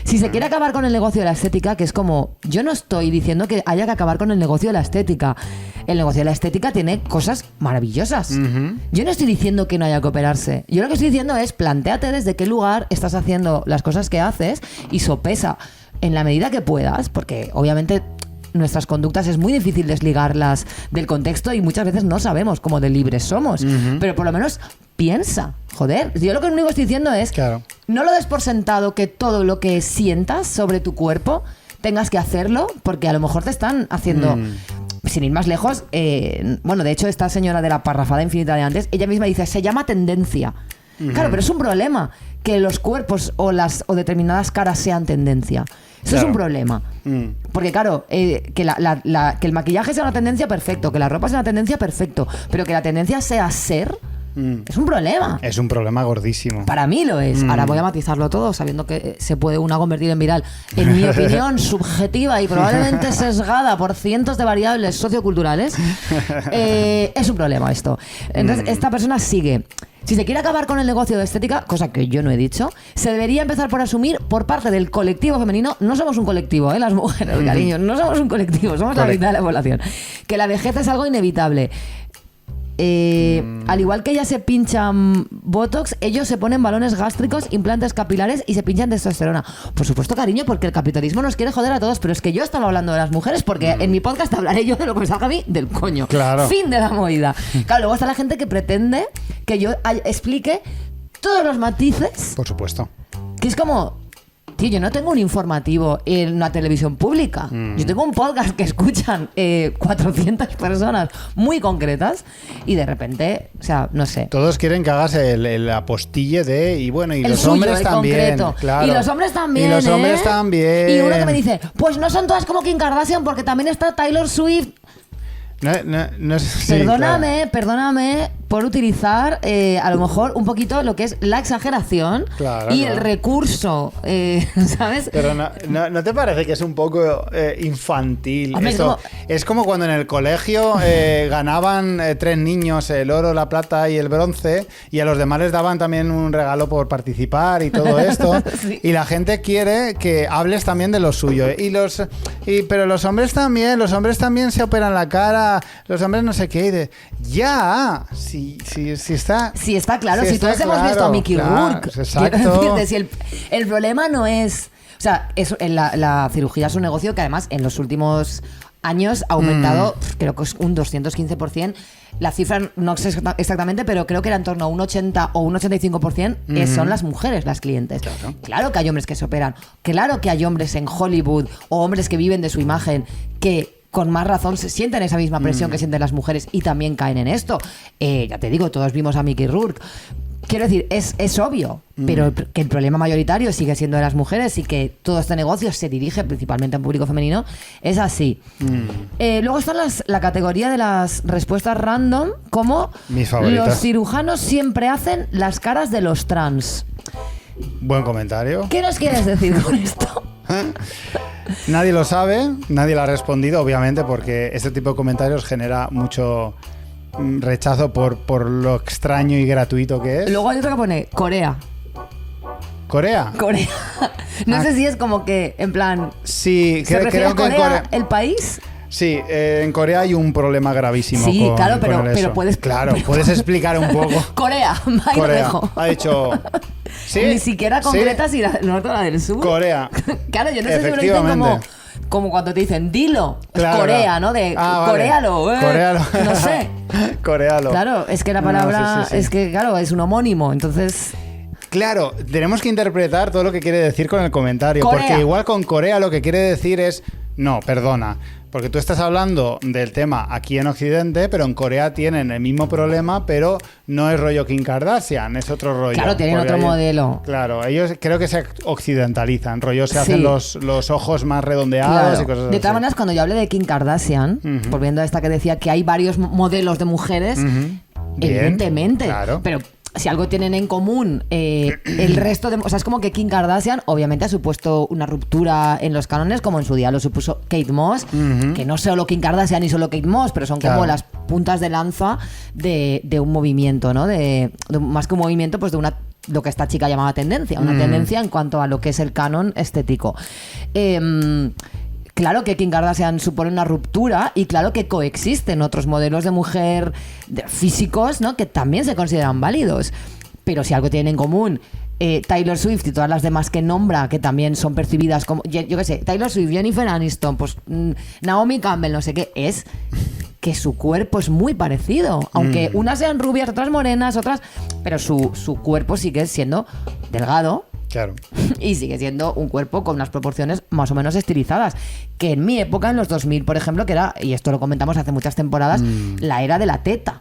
Si se quiere acabar con el negocio de la estética, que es como, yo no estoy diciendo que haya que acabar con el negocio de la estética. El negocio de la estética tiene cosas maravillosas. Yo no estoy diciendo que no haya que operarse. Yo lo que estoy diciendo es, plantéate desde qué lugar estás haciendo las cosas que haces y sopesa en la medida que puedas, porque obviamente nuestras conductas es muy difícil desligarlas del contexto y muchas veces no sabemos cómo de libres somos, pero por lo menos piensa, joder. Yo lo que único estoy diciendo es, no lo des por sentado que todo lo que sientas sobre tu cuerpo tengas que hacerlo, porque a lo mejor te están haciendo... Sin ir más lejos, bueno, de hecho esta señora de la parrafada infinita de antes, ella misma dice, se llama tendencia. Claro, pero es un problema que los cuerpos o determinadas caras sean tendencia. Eso es un problema. Porque claro, que el maquillaje sea una tendencia, perfecto. Que la ropa sea una tendencia, perfecto. Pero que la tendencia sea ser, es un problema. Es un problema gordísimo. Para mí lo es. Ahora voy a matizarlo todo, sabiendo que se puede una convertir en viral. En mi opinión subjetiva y probablemente sesgada por cientos de variables socioculturales, es un problema esto. Entonces, esta persona sigue. Si se quiere acabar con el negocio de estética, cosa que yo no he dicho, se debería empezar por asumir por parte del colectivo femenino, no somos un colectivo, las mujeres, cariño, no somos un colectivo, somos la mitad de la población, que la vejez es algo inevitable. Al igual que ellas se pinchan Botox, ellos se ponen balones gástricos, implantes capilares y se pinchan testosterona. Por supuesto, cariño, porque el capitalismo nos quiere joder a todos, pero es que yo estaba hablando de las mujeres porque en mi podcast hablaré yo de lo que me salga a mí del coño. Claro. Fin de la movida. Claro, luego está la gente que pretende que yo explique todos los matices. Por supuesto. Que es como... Tío, yo no tengo un informativo en una televisión pública. Yo tengo un podcast que escuchan 400 personas muy concretas y de repente, o sea, no sé. Todos quieren que hagas el apostille de... Y bueno, y el los suyo, hombres el también. Concreto. Claro. Y los hombres también, Y los hombres también. Y uno que me dice, pues no son todas como Kim Kardashian porque también está Taylor Swift. No, sí, Perdóname, por utilizar a lo mejor un poquito lo que es la exageración y el recurso, ¿sabes? Pero ¿no te parece que es un poco infantil? Hombre, esto es como cuando en el colegio ganaban 3 niños el oro, la plata y el bronce, y a los demás les daban también un regalo por participar y todo esto. Sí. Y la gente quiere que hables también de lo suyo. Pero los hombres también se operan la cara, los hombres no sé qué. Si está... Sí, está claro, si está todos hemos visto a Mickey Rourke. Exacto. Si el problema no es... O sea, la cirugía es un negocio que además en los últimos años ha aumentado, creo que es un 215%. La cifra no sé exactamente, pero creo que era en torno a un 80 o un 85% son las mujeres las clientes. Claro que hay hombres que se operan. Claro que hay hombres en Hollywood o hombres que viven de su imagen que con más razón se sienten esa misma presión que sienten las mujeres y también caen en esto. Ya te digo, todos vimos a Mickey Rourke. Quiero decir, es obvio, pero que el problema mayoritario sigue siendo de las mujeres y que todo este negocio se dirige principalmente a un público femenino, es así. Luego está la categoría de las respuestas random, como mis favoritas. Los cirujanos siempre hacen las caras de los trans. Buen comentario. ¿Qué nos quieres decir con esto? Nadie lo sabe, nadie lo ha respondido, obviamente, porque este tipo de comentarios genera mucho rechazo por lo extraño y gratuito que es. Luego hay otro que pone Corea. ¿Corea? No sé si es como que, en plan... Sí, ¿se refiere creo a que en Corea, Corea... el país? Sí, en Corea hay un problema gravísimo. Sí, claro, con pero eso. puedes... Claro, puedes explicar un poco. Corea, ahí lo dejo. Ha dicho... ¿Sí? Ni siquiera concreta si la del norte o la del sur. Corea. Claro, yo no sé si me lo dicen como cuando te dicen dilo, claro, Corea, ¿no? De coréalo, coréalo. No sé. Coréalo. Claro, es que la palabra sí. es que, claro, es un homónimo, entonces... Claro, tenemos que interpretar todo lo que quiere decir con el comentario, Corea. porque igual con Corea lo que quiere decir es, no, perdona, porque tú estás hablando del tema aquí en Occidente, pero en Corea tienen el mismo problema, pero no es rollo Kim Kardashian, es otro rollo. Claro, tienen otro modelo. Claro, ellos creo que se occidentalizan, rollo se hacen los ojos más redondeados y cosas así. De todas maneras, cuando yo hablé de Kim Kardashian, volviendo a esta que decía que hay varios modelos de mujeres, evidentemente, claro. Pero si algo tienen en común el resto de... O sea, es como que Kim Kardashian obviamente ha supuesto una ruptura en los cánones, como en su día lo supuso Kate Moss, que no solo Kim Kardashian ni solo Kate Moss, pero son como las puntas de lanza de un movimiento, ¿no? De más que un movimiento, pues de lo que esta chica llamaba tendencia, una tendencia en cuanto a lo que es el canon estético. Claro que Kim Kardashian supone una ruptura y claro que coexisten otros modelos de mujer físicos, ¿no? Que también se consideran válidos. Pero si algo tienen en común Taylor Swift y todas las demás que nombra, que también son percibidas como, yo qué sé, Taylor Swift, Jennifer Aniston, pues Naomi Campbell, no sé qué, es que su cuerpo es muy parecido. Aunque unas sean rubias, otras morenas, otras... Pero su cuerpo sigue siendo delgado. Claro. Y sigue siendo un cuerpo con unas proporciones más o menos estilizadas. Que en mi época, en los 2000, por ejemplo, que era, y esto lo comentamos hace muchas temporadas, la era de la teta.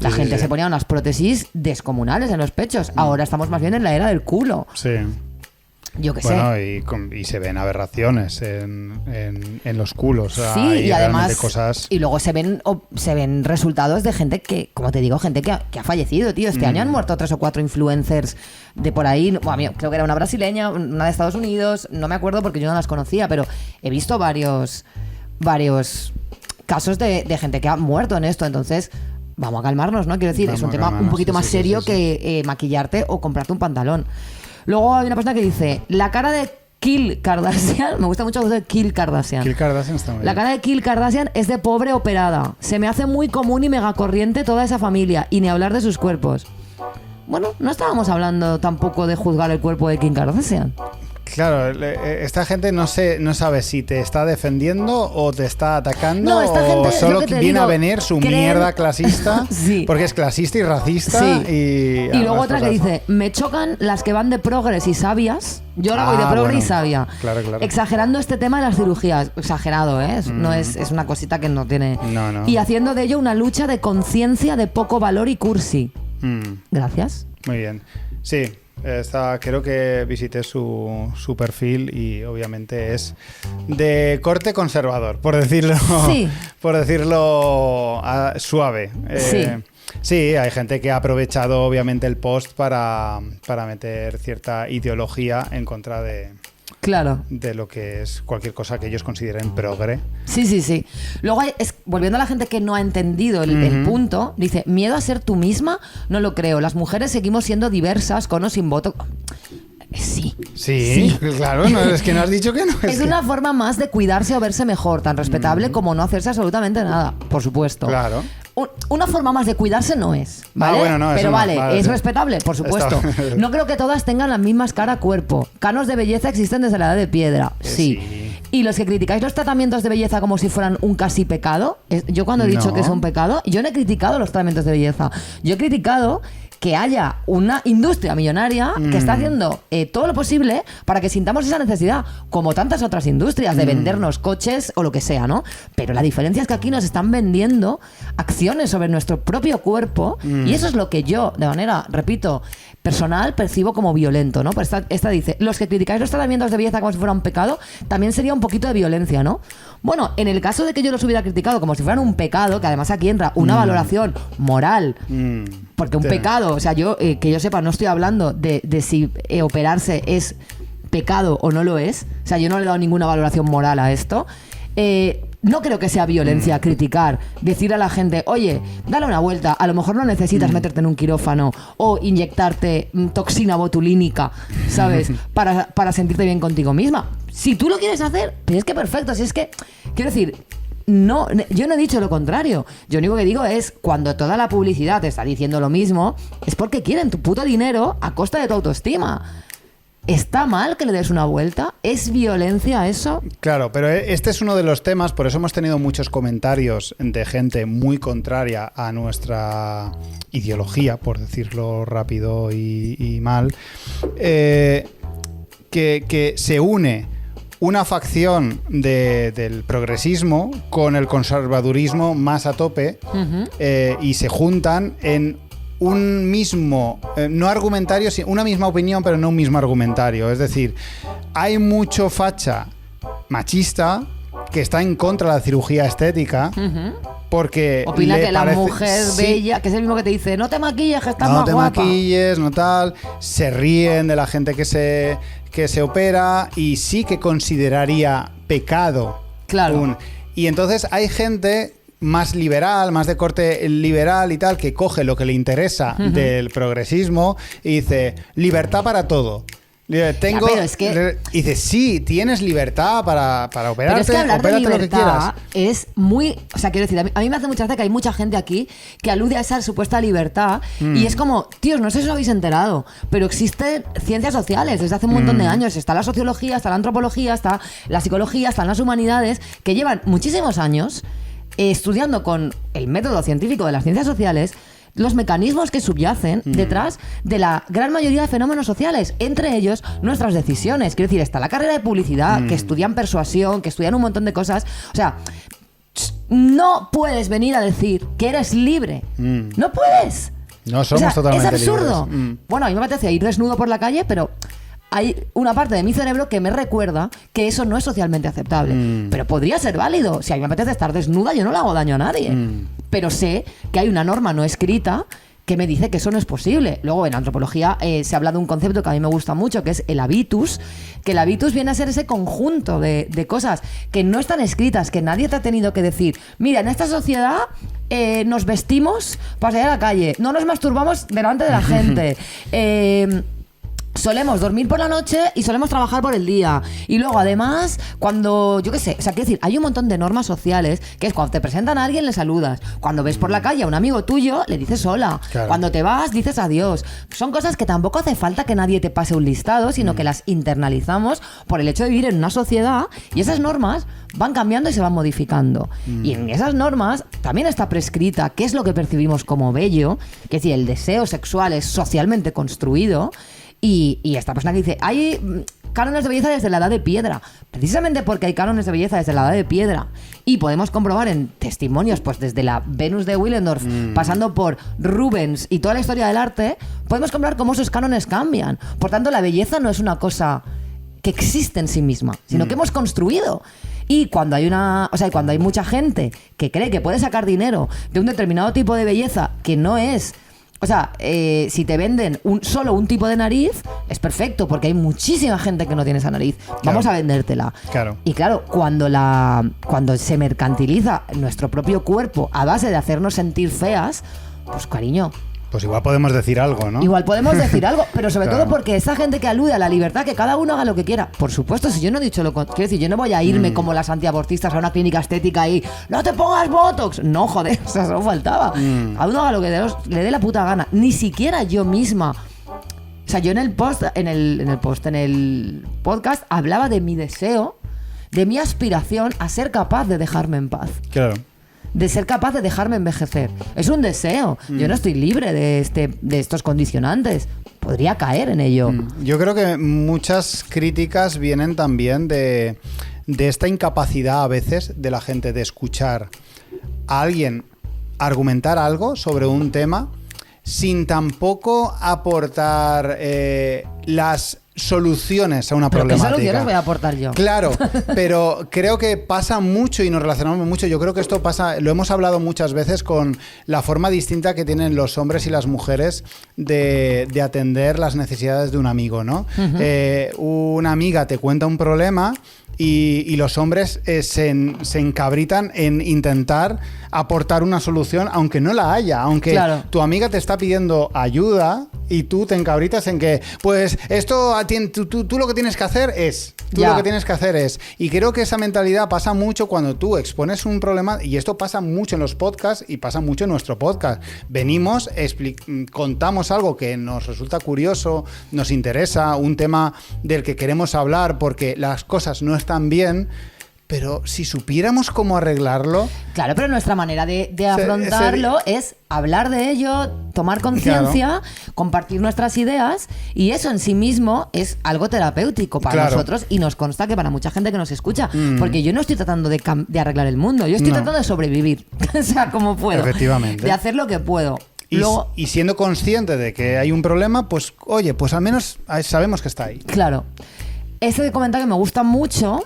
La gente se ponía unas prótesis descomunales en los pechos. Ahora estamos más bien en la era del culo. Sí. Yo qué sé. Bueno, y se ven aberraciones en los culos. Sí, y además cosas... y luego se ven resultados de gente que, como te digo, gente que ha fallecido, tío. Este año han muerto 3 o 4 influencers de por ahí. Bueno, creo que era una brasileña, una de Estados Unidos, no me acuerdo porque yo no las conocía, pero he visto varios casos de gente que ha muerto en esto. Entonces, vamos a calmarnos, ¿no? Quiero decir, es un tema un poquito más serio que maquillarte o comprarte un pantalón. Luego hay una persona que dice, la cara de Khloe Kardashian, me gusta mucho de Khloe Kardashian. Khloe Kardashian está muy bien. La cara de Khloe Kardashian es de pobre operada. Se me hace muy común y mega corriente toda esa familia, y ni hablar de sus cuerpos. Bueno, no estábamos hablando tampoco de juzgar el cuerpo de Kim Kardashian. Claro, esta gente no sabe si te está defendiendo o te está atacando, no, esta gente, o solo viene a venir su mierda clasista, sí. Porque es clasista y racista. Sí. Y luego otra que dice, me chocan las que van de progres y sabias. Yo ahora voy de progres y sabia. Claro. Exagerando este tema de las cirugías. Exagerado, ¿eh? No es una cosita que no tiene... No. Y haciendo de ello una lucha de conciencia de poco valor y cursi. Gracias. Muy bien. Sí. Creo que visité su perfil y obviamente es de corte conservador, por decirlo, sí. por decirlo suave. Sí. Sí, hay gente que ha aprovechado obviamente el post para meter cierta ideología en contra de lo que es cualquier cosa que ellos consideren progre. Sí. Luego, volviendo a la gente que no ha entendido el punto, dice, miedo a ser tú misma, no lo creo. Las mujeres seguimos siendo diversas, con o sin voto. Sí, claro, no, es que no has dicho que no. Es una forma más de cuidarse o verse mejor, tan respetable como no hacerse absolutamente nada, por supuesto. Claro. Una forma más de cuidarse no es, ¿vale? Bueno, no, pero vale, es sí. respetable, por supuesto. No creo que todas tengan las mismas cara-cuerpo. Canos de belleza existen desde la edad de piedra, sí. Y los que criticáis los tratamientos de belleza como si fueran un casi pecado, yo cuando he dicho que es un pecado, yo no he criticado los tratamientos de belleza. Yo he criticado que haya una industria millonaria que está haciendo todo lo posible para que sintamos esa necesidad, como tantas otras industrias, de vendernos coches o lo que sea, ¿no? Pero la diferencia es que aquí nos están vendiendo acciones sobre nuestro propio cuerpo y eso es lo que yo, de manera, repito, personal, percibo como violento, ¿no? Pues esta dice, los que criticáis los tratamientos de belleza como si fuera un pecado, también sería un poquito de violencia, ¿no? Bueno, en el caso de que yo los hubiera criticado como si fueran un pecado, que además aquí entra una valoración moral, porque un pecado, o sea, yo que yo sepa, no estoy hablando de si operarse es pecado o no lo es, o sea, yo no le he dado ninguna valoración moral a esto. No creo que sea violencia criticar, decir a la gente, oye, dale una vuelta, a lo mejor no necesitas meterte en un quirófano o inyectarte toxina botulínica, ¿sabes? Para sentirte bien contigo misma. Si tú lo quieres hacer, pues es que perfecto, si es que, quiero decir, no, yo no he dicho lo contrario. Yo lo único que digo es, cuando toda la publicidad te está diciendo lo mismo, es porque quieren tu puto dinero a costa de tu autoestima. ¿Está mal que le des una vuelta? ¿Es violencia eso? Claro, pero este es uno de los temas, por eso hemos tenido muchos comentarios de gente muy contraria a nuestra ideología, por decirlo rápido y mal, que se une una facción del progresismo con el conservadurismo más a tope y se juntan en un mismo, no argumentario, una misma opinión, pero no un mismo argumentario. Es decir, hay mucho facha machista que está en contra de la cirugía estética porque opina que la mujer bella, que es el mismo que te dice, no te maquilles, que estás más guapa. No te maquilles, no tal. Se ríen de la gente que se opera y sí que consideraría pecado. Claro. Y entonces hay gente más liberal, más de corte liberal y tal, que coge lo que le interesa del progresismo y dice, libertad para todo. Tengo, pero es que, y dice, sí, tienes libertad para operarte, pero es que hablar de libertad lo que quieras. Es muy, o sea, quiero decir, a mí me hace mucha gracia que hay mucha gente aquí que alude a esa supuesta libertad y es como, tíos, no sé si os habéis enterado, pero existen ciencias sociales desde hace un montón de años. Está la sociología, está la antropología, está la psicología, están las humanidades, que llevan muchísimos años estudiando con el método científico de las ciencias sociales los mecanismos que subyacen detrás de la gran mayoría de fenómenos sociales, entre ellos nuestras decisiones. Quiero decir, está la carrera de publicidad, que estudian persuasión, que estudian un montón de cosas. O sea, no puedes venir a decir que eres libre. No puedes. No somos totalmente libres. Es absurdo. Bueno, a mí me apetece ir desnudo por la calle, pero hay una parte de mi cerebro que me recuerda que eso no es socialmente aceptable. Pero podría ser válido. Si a mí me apetece estar desnuda, yo no le hago daño a nadie. Pero sé que hay una norma no escrita que me dice que eso no es posible. Luego, en antropología se habla de un concepto que a mí me gusta mucho, que es el habitus, que el habitus viene a ser ese conjunto de cosas que no están escritas, que nadie te ha tenido que decir, mira, en esta sociedad nos vestimos para salir a la calle, no nos masturbamos delante de la gente, solemos dormir por la noche y solemos trabajar por el día. Y luego, además, cuando, yo qué sé, o sea, quiero decir, hay un montón de normas sociales que es cuando te presentan a alguien le saludas. Cuando ves por la calle a un amigo tuyo, le dices hola. Claro. Cuando te vas, dices adiós. Son cosas que tampoco hace falta que nadie te pase un listado, sino que las internalizamos por el hecho de vivir en una sociedad y esas normas van cambiando y se van modificando. Y en esas normas también está prescrita qué es lo que percibimos como bello, que es decir, el deseo sexual es socialmente construido. Y esta persona que dice, hay cánones de belleza desde la edad de piedra. Precisamente porque hay cánones de belleza desde la edad de piedra. Y podemos comprobar en testimonios, pues desde la Venus de Willendorf, pasando por Rubens y toda la historia del arte, podemos comprobar cómo esos cánones cambian. Por tanto, la belleza no es una cosa que existe en sí misma, sino que hemos construido. Y cuando hay cuando hay mucha gente que cree que puede sacar dinero de un determinado tipo de belleza que no es... O sea, si te venden solo un tipo de nariz, es perfecto, porque hay muchísima gente que no tiene esa nariz. Vamos a vendértela. Claro. Y claro, cuando se mercantiliza nuestro propio cuerpo a base de hacernos sentir feas, pues cariño... Pues igual podemos decir algo, ¿no? Igual podemos decir algo, pero sobre Claro. todo porque esa gente que alude a la libertad, que cada uno haga lo que quiera. Por supuesto, si yo no he dicho quiero decir, yo no voy a irme como las antiabortistas a una clínica estética y ¡no te pongas Botox! No, joder, o sea, solo faltaba. Cada uno haga lo que le dé la puta gana. Ni siquiera yo misma. O sea, yo en el podcast hablaba de mi deseo, de mi aspiración a ser capaz de dejarme en paz. Claro. De ser capaz de dejarme envejecer. Es un deseo. Yo no estoy libre de estos condicionantes. Podría caer en ello. Yo creo que muchas críticas vienen también de esta incapacidad a veces de la gente de escuchar a alguien argumentar algo sobre un tema sin tampoco aportar las soluciones a una ¿Pero qué problemática. soluciones voy a aportar yo? Claro, pero creo que pasa mucho y nos relacionamos mucho. Yo creo que esto pasa, lo hemos hablado muchas veces con la forma distinta que tienen los hombres y las mujeres de atender las necesidades de un amigo, ¿no? Una amiga te cuenta un problema y los hombres se encabritan en intentar aportar una solución, aunque no la haya, aunque claro. Tu amiga te está pidiendo ayuda y tú te encabritas en que, pues, esto tú lo que tienes que hacer es... Lo que tienes que hacer es... Y creo que esa mentalidad pasa mucho cuando tú expones un problema, y esto pasa mucho en los podcasts y pasa mucho en nuestro podcast. Venimos, contamos algo que nos resulta curioso, nos interesa, un tema del que queremos hablar porque las cosas no están bien, pero si supiéramos cómo arreglarlo... Claro, pero nuestra manera de afrontarlo es hablar de ello, tomar conciencia, compartir nuestras ideas, y eso en sí mismo es algo terapéutico para nosotros, y nos consta que para mucha gente que nos escucha, porque yo no estoy tratando de arreglar el mundo, yo estoy tratando de sobrevivir, o sea, como puedo. Efectivamente. De hacer lo que puedo. Y siendo consciente de que hay un problema, pues oye, pues al menos sabemos que está ahí. Claro. Este comentario me gusta mucho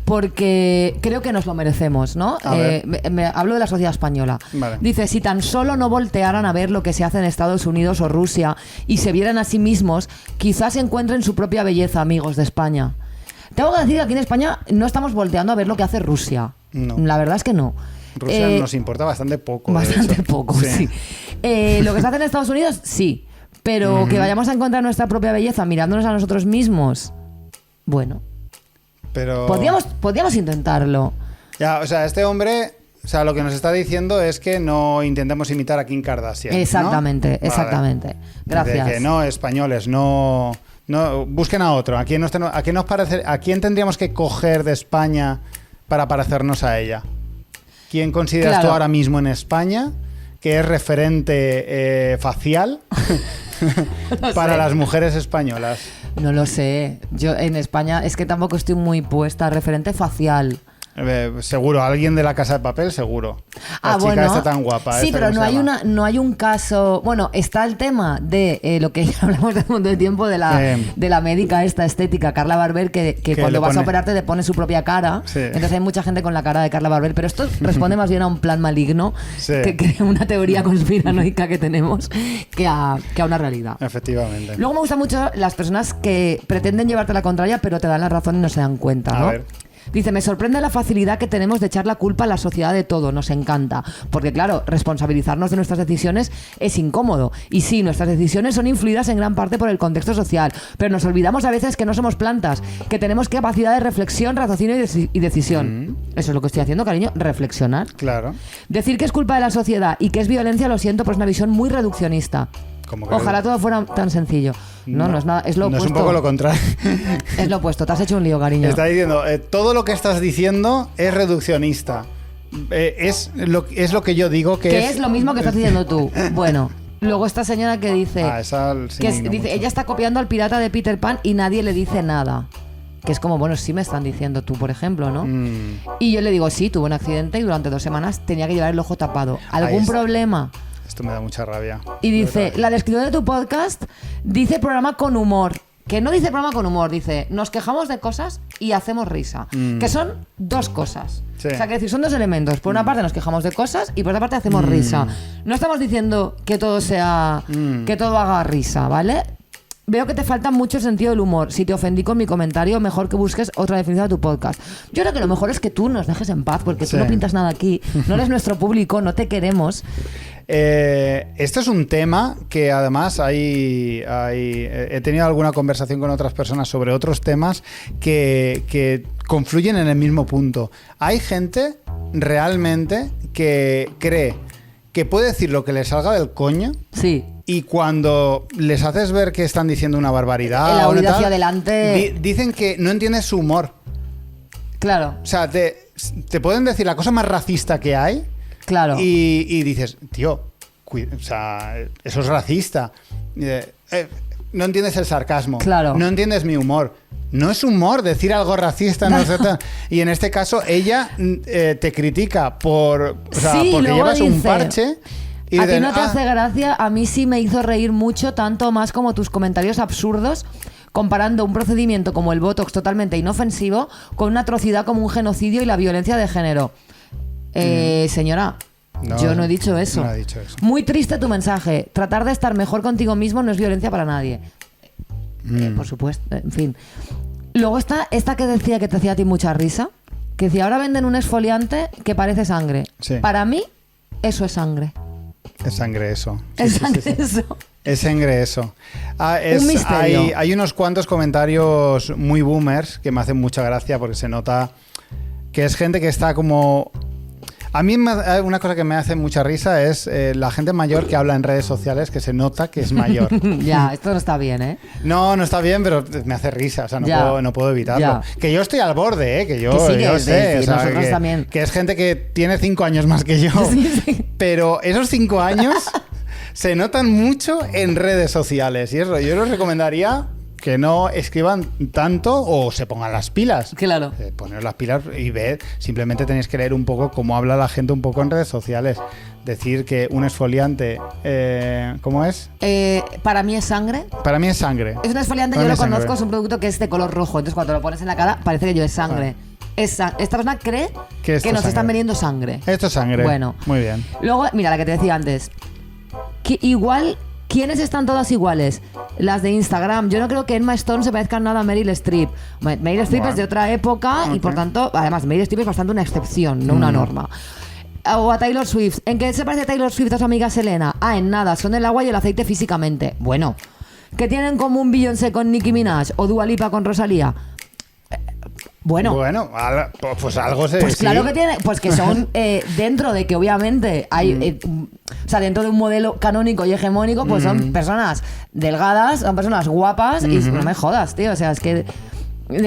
porque creo que nos lo merecemos, ¿no? Hablo de la sociedad española. Vale. Dice, si tan solo no voltearan a ver lo que se hace en Estados Unidos o Rusia y se vieran a sí mismos, quizás encuentren su propia belleza, amigos de España. Tengo que decir que aquí en España no estamos volteando a ver lo que hace Rusia. No. La verdad es que no. Rusia nos importa bastante poco. Bastante poco, sí. Lo que se hace en Estados Unidos, sí. Pero que vayamos a encontrar nuestra propia belleza mirándonos a nosotros mismos... Bueno, pero podríamos intentarlo. Ya, o sea, este hombre, o sea, lo que nos está diciendo es que no intentemos imitar a Kim Kardashian. Exactamente, ¿no? Exactamente. Vale. Gracias. De que no, españoles, no busquen a otro. ¿A quién tendríamos que coger de España para parecernos a ella? ¿Quién consideras tú ahora mismo en España que es referente facial para las mujeres españolas? No lo sé. Yo en España es que tampoco estoy muy puesta. Referente facial. Seguro, alguien de La Casa de Papel, seguro. La chica bueno, está tan guapa. Sí, pero no hay un caso... Bueno, está el tema de lo que ya hablamos de un montón de tiempo de la médica esta estética, Carla Barber, que cuando vas a operarte te pone su propia cara. Sí. Entonces hay mucha gente con la cara de Carla Barber, pero esto responde más bien a un plan maligno, que crea una teoría conspiranoica que tenemos, que a una realidad. Efectivamente. Luego me gustan mucho las personas que pretenden llevarte la contraria, pero te dan la razón y no se dan cuenta, ¿no? A ver. Dice, me sorprende la facilidad que tenemos de echar la culpa a la sociedad de todo, nos encanta. Porque claro, responsabilizarnos de nuestras decisiones es incómodo. Y sí, nuestras decisiones son influidas en gran parte por el contexto social, pero nos olvidamos a veces que no somos plantas, que tenemos capacidad de reflexión, raciocinio y decisión. Eso es lo que estoy haciendo, cariño, reflexionar. Claro. Decir que es culpa de la sociedad y que es violencia, lo siento, pero es una visión muy reduccionista. Ojalá todo fuera tan sencillo. No es nada, es lo opuesto. No es un poco lo contrario. Es lo opuesto, te has hecho un lío, cariño. Está diciendo, todo lo que estás diciendo es reduccionista. Es lo que yo digo que es lo mismo que estás diciendo tú. Bueno, luego esta señora que dice... dice, ella está copiando al pirata de Peter Pan y nadie le dice nada. Que es como, bueno, sí me están diciendo tú, por ejemplo, ¿no? Y yo le digo, sí, tuve un accidente y durante 2 semanas tenía que llevar el ojo tapado. ¿Algún problema? Esto me da mucha rabia. Y dice, la descripción de tu podcast dice programa con humor. que no dice programa con humor, dice nos quejamos de cosas y hacemos risa. Que son dos cosas. Sí. O sea, que decir, son dos elementos. Por una parte nos quejamos de cosas y por otra parte hacemos risa. No estamos diciendo que todo sea... que todo haga risa, ¿vale? Veo que te falta mucho sentido del humor. Si te ofendí con mi comentario, mejor que busques otra definición de tu podcast. Yo creo que lo mejor es que tú nos dejes en paz, porque tú no pintas nada aquí. No eres nuestro público, no te queremos. Esto es un tema que además he tenido alguna conversación con otras personas sobre otros temas que confluyen en el mismo punto. Hay gente realmente que cree que puede decir lo que le salga del coño. Sí. Y cuando les haces ver que están diciendo una barbaridad, la huida hacia adelante, dicen que no entiendes su humor. Claro. O sea, te pueden decir la cosa más racista que hay. Claro. Y dices, tío, o sea, eso es racista. No entiendes el sarcasmo. Claro. No entiendes mi humor. No es humor decir algo racista. No sé, y en este caso, ella te critica porque llevas un parche. Y a ti no te hace gracia, a mí sí me hizo reír mucho, tanto más como tus comentarios absurdos, comparando un procedimiento como el Botox totalmente inofensivo con una atrocidad como un genocidio y la violencia de género. Señora, yo no he dicho eso. No he dicho eso. Muy triste tu mensaje. Tratar de estar mejor contigo mismo no es violencia para nadie. Por supuesto, en fin. Luego está esta que decía que te hacía a ti mucha risa, que decía, ahora venden un exfoliante que parece sangre. Sí. Para mí, eso es sangre. Es sangre eso. Es sangre eso. Es sangre eso. Un misterio. Hay unos cuantos comentarios muy boomers que me hacen mucha gracia porque se nota que es gente que está como... A mí una cosa que me hace mucha risa es la gente mayor que habla en redes sociales, que se nota que es mayor. Ya, esto no está bien, ¿eh? No está bien, pero me hace risa, o sea, no puedo evitarlo. Ya. Que yo estoy al borde, que yo sí, sé, o sea, nosotros también. Que es gente que tiene 5 años más que yo, Sí. pero esos 5 años se notan mucho en redes sociales y eso, yo les recomendaría que no escriban tanto o se pongan las pilas. Claro. Poner las pilas y ver, simplemente tenéis que leer un poco cómo habla la gente un poco en redes sociales. Decir que un exfoliante, ¿cómo es? Para mí es sangre. Para mí es sangre. Es un exfoliante, yo lo conozco, es un producto que es de color rojo, entonces cuando lo pones en la cara parece que yo es sangre. Esta persona cree que nos están vendiendo sangre. Esto es sangre. Bueno. Muy bien. Luego, mira, la que te decía antes. Que igual... ¿Quiénes están todas iguales? Las de Instagram. Yo no creo que Emma Stone se parezca nada a Meryl Streep. Meryl Streep es de otra época y por tanto, además, Meryl Streep es bastante una excepción, no una norma. O a Taylor Swift. ¿En qué se parece Taylor Swift a su amiga Selena? En nada, son el agua y el aceite físicamente. Bueno. ¿Qué tienen como un Beyoncé con Nicki Minaj o Dua Lipa con Rosalía? Bueno, pues algo se... Pues claro que tiene, pues que son dentro de que obviamente hay, o sea, dentro de un modelo canónico y hegemónico, pues son personas delgadas, son personas guapas y no me jodas, tío, o sea, es que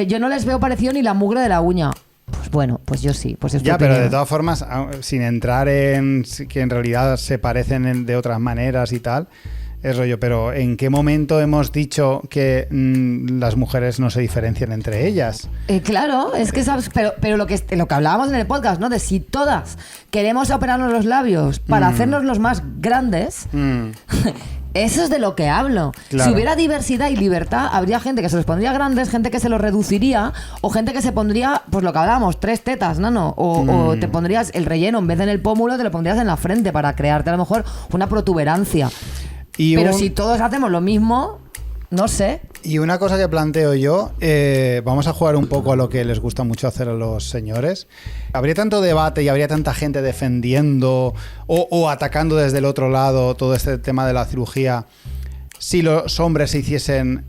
yo no les veo parecido ni la mugre de la uña. Pues bueno, pues yo sí, pues es ya, pero de todas formas, sin entrar en que en realidad se parecen de otras maneras y tal. Es rollo, pero ¿en qué momento hemos dicho que las mujeres no se diferencian entre ellas? Claro, es que sabes, pero lo que hablábamos en el podcast, ¿no? De si todas queremos operarnos los labios para hacernos los más grandes, eso es de lo que hablo. Claro. Si hubiera diversidad y libertad, habría gente que se los pondría grandes, gente que se los reduciría, o gente que se pondría, pues lo que hablábamos, 3 tetas, ¿no? O te pondrías el relleno, en vez de en el pómulo, te lo pondrías en la frente para crearte a lo mejor una protuberancia. Pero si todos hacemos lo mismo, no sé. Y una cosa que planteo yo, vamos a jugar un poco a lo que les gusta mucho hacer a los señores. Habría tanto debate y habría tanta gente defendiendo o atacando desde el otro lado todo este tema de la cirugía si los hombres se hiciesen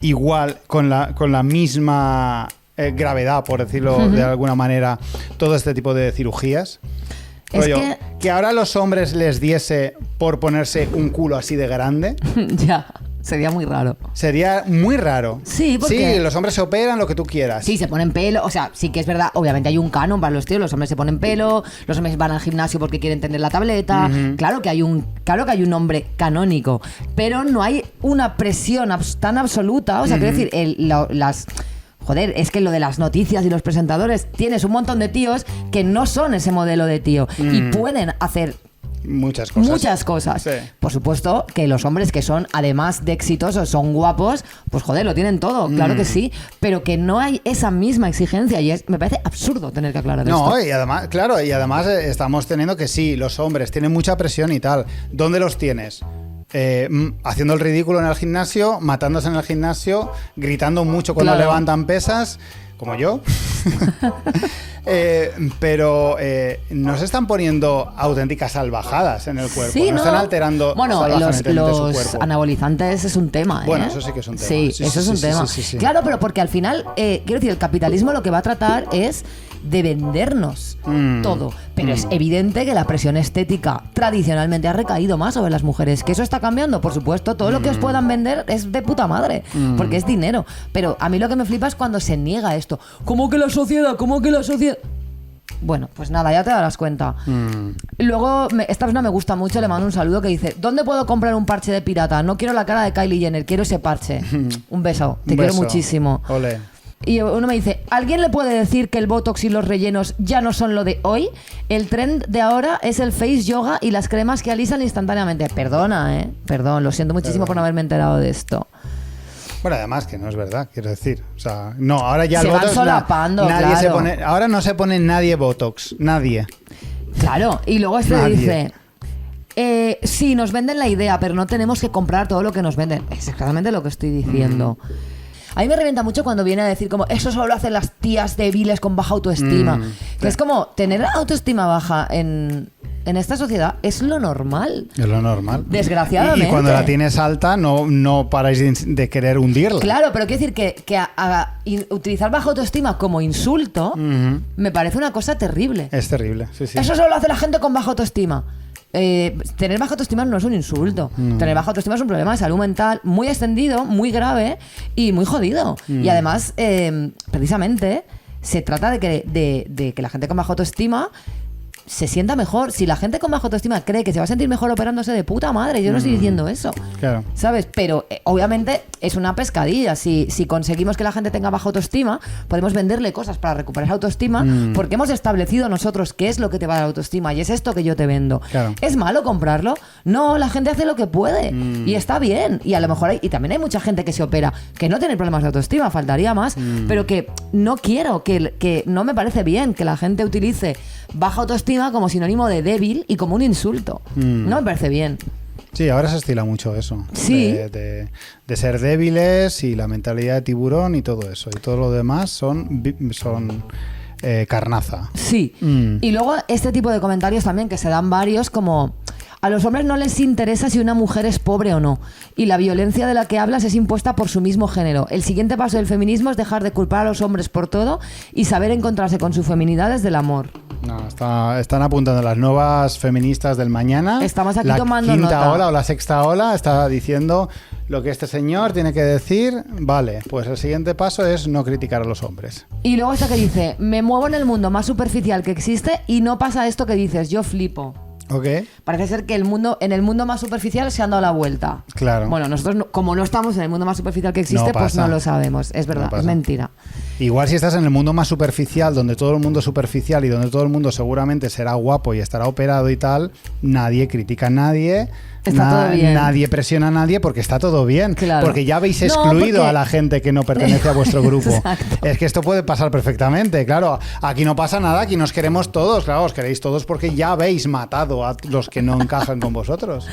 igual, con la misma gravedad, por decirlo de alguna manera, todo este tipo de cirugías. Que ahora a los hombres les diese por ponerse un culo así de grande. Ya, sería muy raro. Sería muy raro. Sí, porque... Sí, los hombres se operan lo que tú quieras. Sí, se ponen pelo. O sea, sí que es verdad. Obviamente hay un canon para los tíos. Los hombres se ponen pelo. Los hombres van al gimnasio porque quieren tener la tableta. Claro que hay un hombre canónico. Pero no hay una presión tan absoluta. O sea, quiero decir, Joder, es que lo de las noticias y los presentadores, tienes un montón de tíos que no son ese modelo de tío y pueden hacer Muchas cosas. Muchas cosas. Sí. Por supuesto que los hombres que son, además de exitosos, son guapos, pues joder, lo tienen todo, claro que sí, pero que no hay esa misma exigencia y me parece absurdo tener que aclarar esto. No, y además, claro, estamos teniendo que sí, los hombres tienen mucha presión y tal. ¿Dónde los tienes? Haciendo el ridículo en el gimnasio, matándose en el gimnasio, gritando mucho cuando Claro. levantan pesas, como yo. Pero no se están poniendo auténticas salvajadas en el cuerpo, Sí, no están alterando bueno, salvajemente los su cuerpo. anabolizantes es un tema, ¿eh? Bueno, eso sí que es un tema. Sí, Sí, eso sí, es un sí, tema. sí. Claro, pero porque al final, quiero decir, el capitalismo lo que va a tratar es de vendernos todo. Pero es evidente que la presión estética tradicionalmente ha recaído más sobre las mujeres. ¿Que eso está cambiando? Por supuesto, todo lo que os puedan vender es de puta madre, porque es dinero. Pero a mí lo que me flipa es cuando se niega esto. ¿Cómo que la sociedad? ¿Cómo que la sociedad? Bueno, pues nada, ya te darás cuenta. Luego, esta persona me gusta mucho, le mando un saludo que dice: ¿dónde puedo comprar un parche de pirata? No quiero la cara de Kylie Jenner, quiero ese parche. Un beso, te Un quiero beso. muchísimo. Ole. Y uno me dice: ¿alguien le puede decir que el botox y los rellenos ya no son lo de hoy? El trend de ahora es el face yoga y las cremas que alisan instantáneamente. Perdona, perdón, lo siento muchísimo por no haberme enterado de esto. Bueno, además que no es verdad, quiero decir. O sea, no, ahora ya Se el van Botox solapando, nadie claro. se pone, ahora no se pone nadie Botox, nadie. Claro, y luego Nadie. dice: sí, nos venden la idea, pero no tenemos que comprar todo lo que nos venden. Es exactamente lo que estoy diciendo. A mí me revienta mucho cuando viene a decir como eso solo lo hacen las tías débiles con baja autoestima. Que es como tener autoestima baja en esta sociedad es lo normal. Es lo normal. Desgraciadamente. Y cuando la tienes alta no paráis de querer hundirla. Claro, pero quiero decir que utilizar baja autoestima como insulto me parece una cosa terrible. Es terrible, sí, sí. Eso solo lo hace la gente con baja autoestima. Tener baja autoestima no es un insulto. Tener baja autoestima es un problema de salud mental muy extendido, muy grave y muy jodido. Y además, precisamente, se trata de que la gente con baja autoestima se sienta mejor. Si la gente con baja autoestima cree que se va a sentir mejor operándose, de puta madre, yo no estoy diciendo eso. Claro. ¿Sabes? Pero obviamente es una pescadilla. Si conseguimos que la gente tenga baja autoestima, podemos venderle cosas para recuperar autoestima, porque hemos establecido nosotros qué es lo que te va a dar autoestima y es esto que yo te vendo. Claro. ¿Es malo comprarlo? No, la gente hace lo que puede y está bien. Y a lo mejor y también hay mucha gente que se opera que no tiene problemas de autoestima, faltaría más, pero que no quiero, que no me parece bien que la gente utilice baja autoestima como sinónimo de débil y como un insulto. No me parece bien. Sí, ahora se estila mucho eso. Sí. De ser débiles y la mentalidad de tiburón y todo eso. Y todo lo demás son carnaza. Sí. Y luego este tipo de comentarios también que se dan varios como: a los hombres no les interesa si una mujer es pobre o no, y la violencia de la que hablas es impuesta por su mismo género. El siguiente paso del feminismo es dejar de culpar a los hombres por todo y saber encontrarse con su feminidad desde el amor. No, están apuntando las nuevas feministas del mañana. Estamos aquí la tomando quinta nota. ola o la sexta ola está diciendo lo que este señor tiene que decir. Vale, pues el siguiente paso es no criticar a los hombres. Y luego esta que dice: me muevo en el mundo más superficial que existe y no pasa esto que dices, yo flipo. ¿Ok? Parece ser que en el mundo más superficial se han dado la vuelta. Claro. Bueno, nosotros como no estamos en el mundo más superficial que existe, No pues pasa. no lo sabemos. Es verdad, No pasa. es mentira. Igual si estás en el mundo más superficial, donde todo el mundo es superficial y donde todo el mundo seguramente será guapo y estará operado y tal, nadie critica a nadie. Está todo bien. Nadie presiona a nadie porque está todo bien. Claro. Porque ya habéis No, excluido porque- a la gente que no pertenece a vuestro grupo. Exacto. Es que esto puede pasar perfectamente. Claro, aquí no pasa nada, aquí nos queremos todos. Claro, os queréis todos porque ya habéis matado a los que no encajan con vosotros.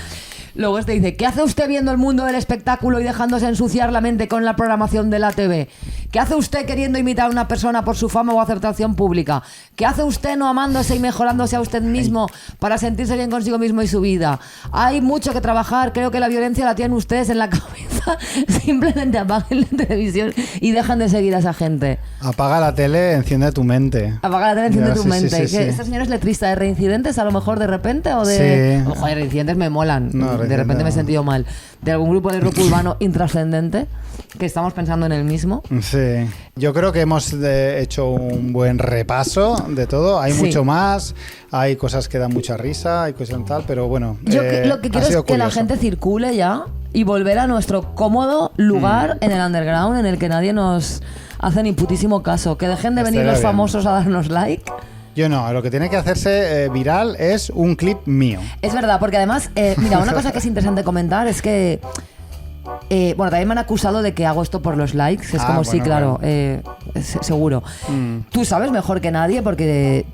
Luego este dice: ¿qué hace usted viendo el mundo del espectáculo y dejándose ensuciar la mente con la programación de la TV? ¿Qué hace usted queriendo imitar a una persona por su fama o aceptación pública? ¿Qué hace usted no amándose y mejorándose a usted mismo para sentirse bien consigo mismo y su vida? Hay mucho que trabajar, creo que la violencia la tienen ustedes en la cabeza. Simplemente apaguen la televisión y dejan de seguir a esa gente. Apaga la tele, enciende tu mente. Apaga la tele, enciende Ya, tu sí, mente. sí, sí, ¿Qué? sí. ¿Esta señora es letrista de Reincidentes a lo mejor de repente? ¿O de...? Sí. Oh, joder, Reincidentes me molan. No, de repente me he no. sentido mal. ¿De algún grupo de rock urbano intrascendente? Que estamos pensando en el mismo. Sí, yo creo que hemos hecho un buen repaso de todo. Hay Sí. mucho más, hay cosas que dan mucha risa, hay cosas tal, pero bueno. Yo lo que ha quiero es sido que la curioso. gente circule ya y volver a nuestro cómodo lugar en el underground en el que nadie nos hace ni putísimo caso. Que dejen de venir Estaría los bien. famosos a darnos like. Yo no, lo que tiene que hacerse viral es un clip mío. Es verdad, porque además, mira, una cosa que es interesante comentar es que bueno, también me han acusado de que hago esto por los likes. Es como, bueno, sí, claro, seguro. Tú sabes mejor que nadie, porque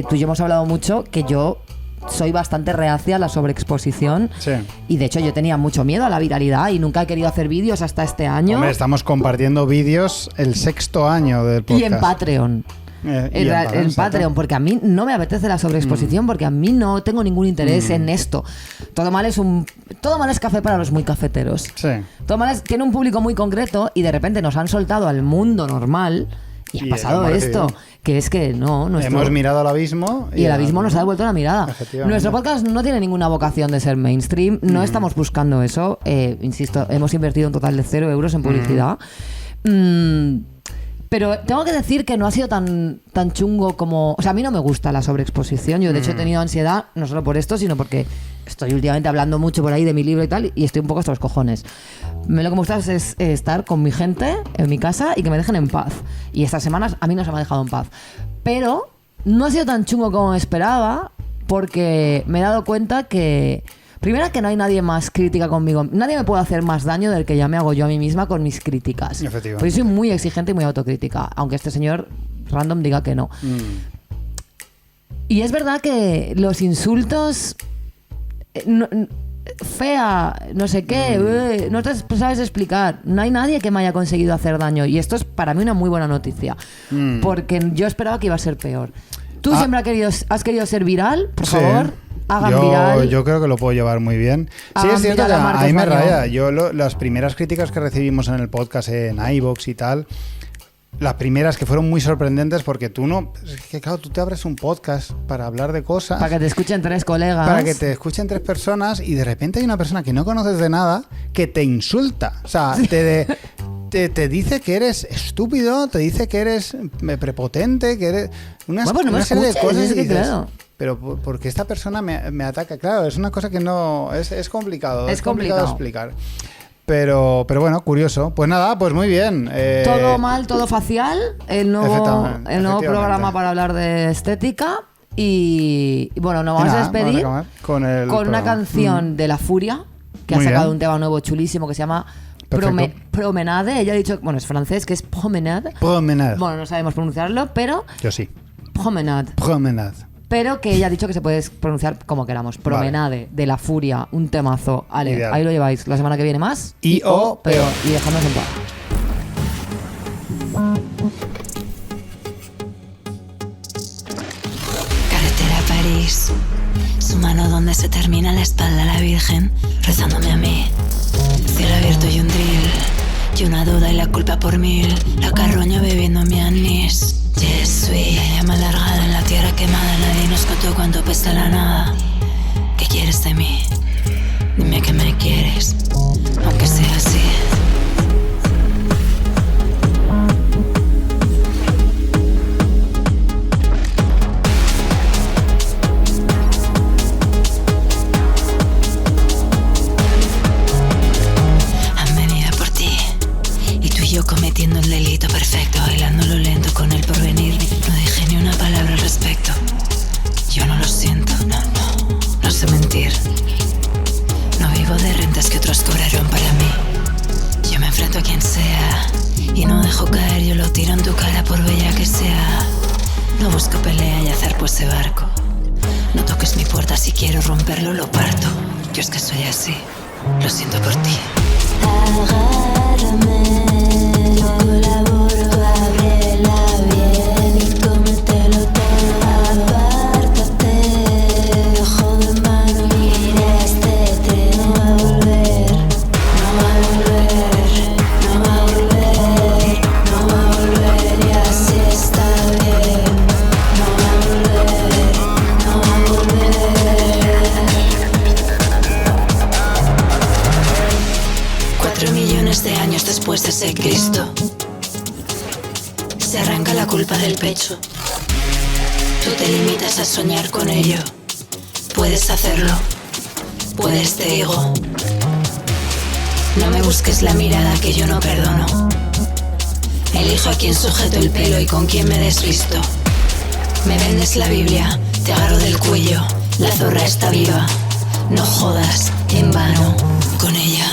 tú y yo hemos hablado mucho, que yo soy bastante reacia a la sobreexposición. Sí. Y de hecho yo tenía mucho miedo a la viralidad y nunca he querido hacer vídeos hasta este año. Hombre, estamos compartiendo vídeos el 6º año del podcast. Y en Patreon. En Patreon, porque a mí no me apetece la sobreexposición, porque a mí no tengo ningún interés en esto. Todo mal es café para los muy cafeteros. Sí. Todo mal tiene un público muy concreto y de repente nos han soltado al mundo normal y ha pasado esto, que es que hemos mirado al abismo y el abismo nos ha devuelto la mirada. Nuestro podcast no tiene ninguna vocación de ser mainstream, no estamos buscando eso, insisto, hemos invertido un total de 0 euros en publicidad. Pero tengo que decir que no ha sido tan chungo como... O sea, a mí no me gusta la sobreexposición. Yo, de hecho, he tenido ansiedad, no solo por esto, sino porque estoy últimamente hablando mucho por ahí de mi libro y tal, y estoy un poco hasta los cojones. Lo que me gusta es estar con mi gente en mi casa y que me dejen en paz. Y estas semanas a mí no se me ha dejado en paz. Pero no ha sido tan chungo como me esperaba, porque me he dado cuenta que... Primero, que no hay nadie más crítica conmigo. Nadie me puede hacer más daño del que ya me hago yo a mí misma con mis críticas. Efectivamente. Porque soy muy exigente y muy autocrítica, aunque este señor random diga que no. Y es verdad que los insultos... fea, no sé qué, no te sabes explicar. No hay nadie que me haya conseguido hacer daño. Y esto es para mí una muy buena noticia. Porque yo esperaba que iba a ser peor. Tú siempre has querido ser viral, por favor... Viral. Yo creo que lo puedo llevar muy bien. Sí, es cierto que a mí me raya. Las primeras críticas que recibimos en el podcast, en iVoox y tal, las primeras que fueron muy sorprendentes, porque tú te abres un podcast para hablar de cosas. Para que te escuchen 3 colegas. Para que te escuchen 3 personas y de repente hay una persona que no conoces de nada que te insulta. O sea, te dice que eres estúpido, te dice que eres prepotente, que eres una serie de cosas y dices, claro. Pero porque esta persona me ataca. Claro, es una cosa que no... Es complicado. Es complicado de explicar. Pero bueno, curioso. Pues nada, pues muy bien. Todo mal, todo facial. El nuevo programa para hablar de estética. Y bueno, nos vamos a despedir con una canción de La Furia, que muy ha sacado bien. un tema nuevo chulísimo que se llama Promenade. Ella ha dicho, bueno, es francés, que es Promenade. Bueno, no sabemos pronunciarlo, pero... Yo sí. Promenade. Pero que ella ha dicho que se puede pronunciar como queramos. Promenade, de La Furia, un temazo. Ale, ideal. Ahí lo lleváis. La semana que viene más. O peor. Y dejadnos en paz. Carretera a París, su mano donde se termina la espalda la Virgen, rezándome a mí. Cielo abierto y un drill, y una duda y la culpa por 1000. La carroña bebiendo mi anís. Je suis, la llama alargada en la tierra quemada. Nadie nos contó cuánto pesa la nada. ¿Qué quieres de mí? Dime que me quieres, aunque sea así. Cometiendo el delito perfecto, bailándolo lento con el porvenir. No dije ni una palabra al respecto. Yo no lo siento, no sé mentir. No vivo de rentas que otros cobraron para mí. Yo me enfrento a quien sea y no dejo caer, yo lo tiro en tu cara por bella que sea. No busco pelea y zarpo ese barco. No toques mi puerta, si quiero romperlo lo parto. Yo es que soy así, lo siento por ti. Agárrame. Colaboro, ábrela bien y cómetelo todo. Apártate, ojo de mano, mira este tren. No va a volver, no va a volver, no va a volver, no va a volver y así está bien. No va a volver, no va a volver. 4 millones de años después de ese Cristo, se arranca la culpa del pecho. Tú te limitas a soñar con ello. Puedes hacerlo, puedes, te digo. No me busques la mirada que yo no perdono. Elijo a quién sujeto el pelo y con quién me desvisto. Me vendes la Biblia, te agarro del cuello. La zorra está viva. No jodas en vano con ella.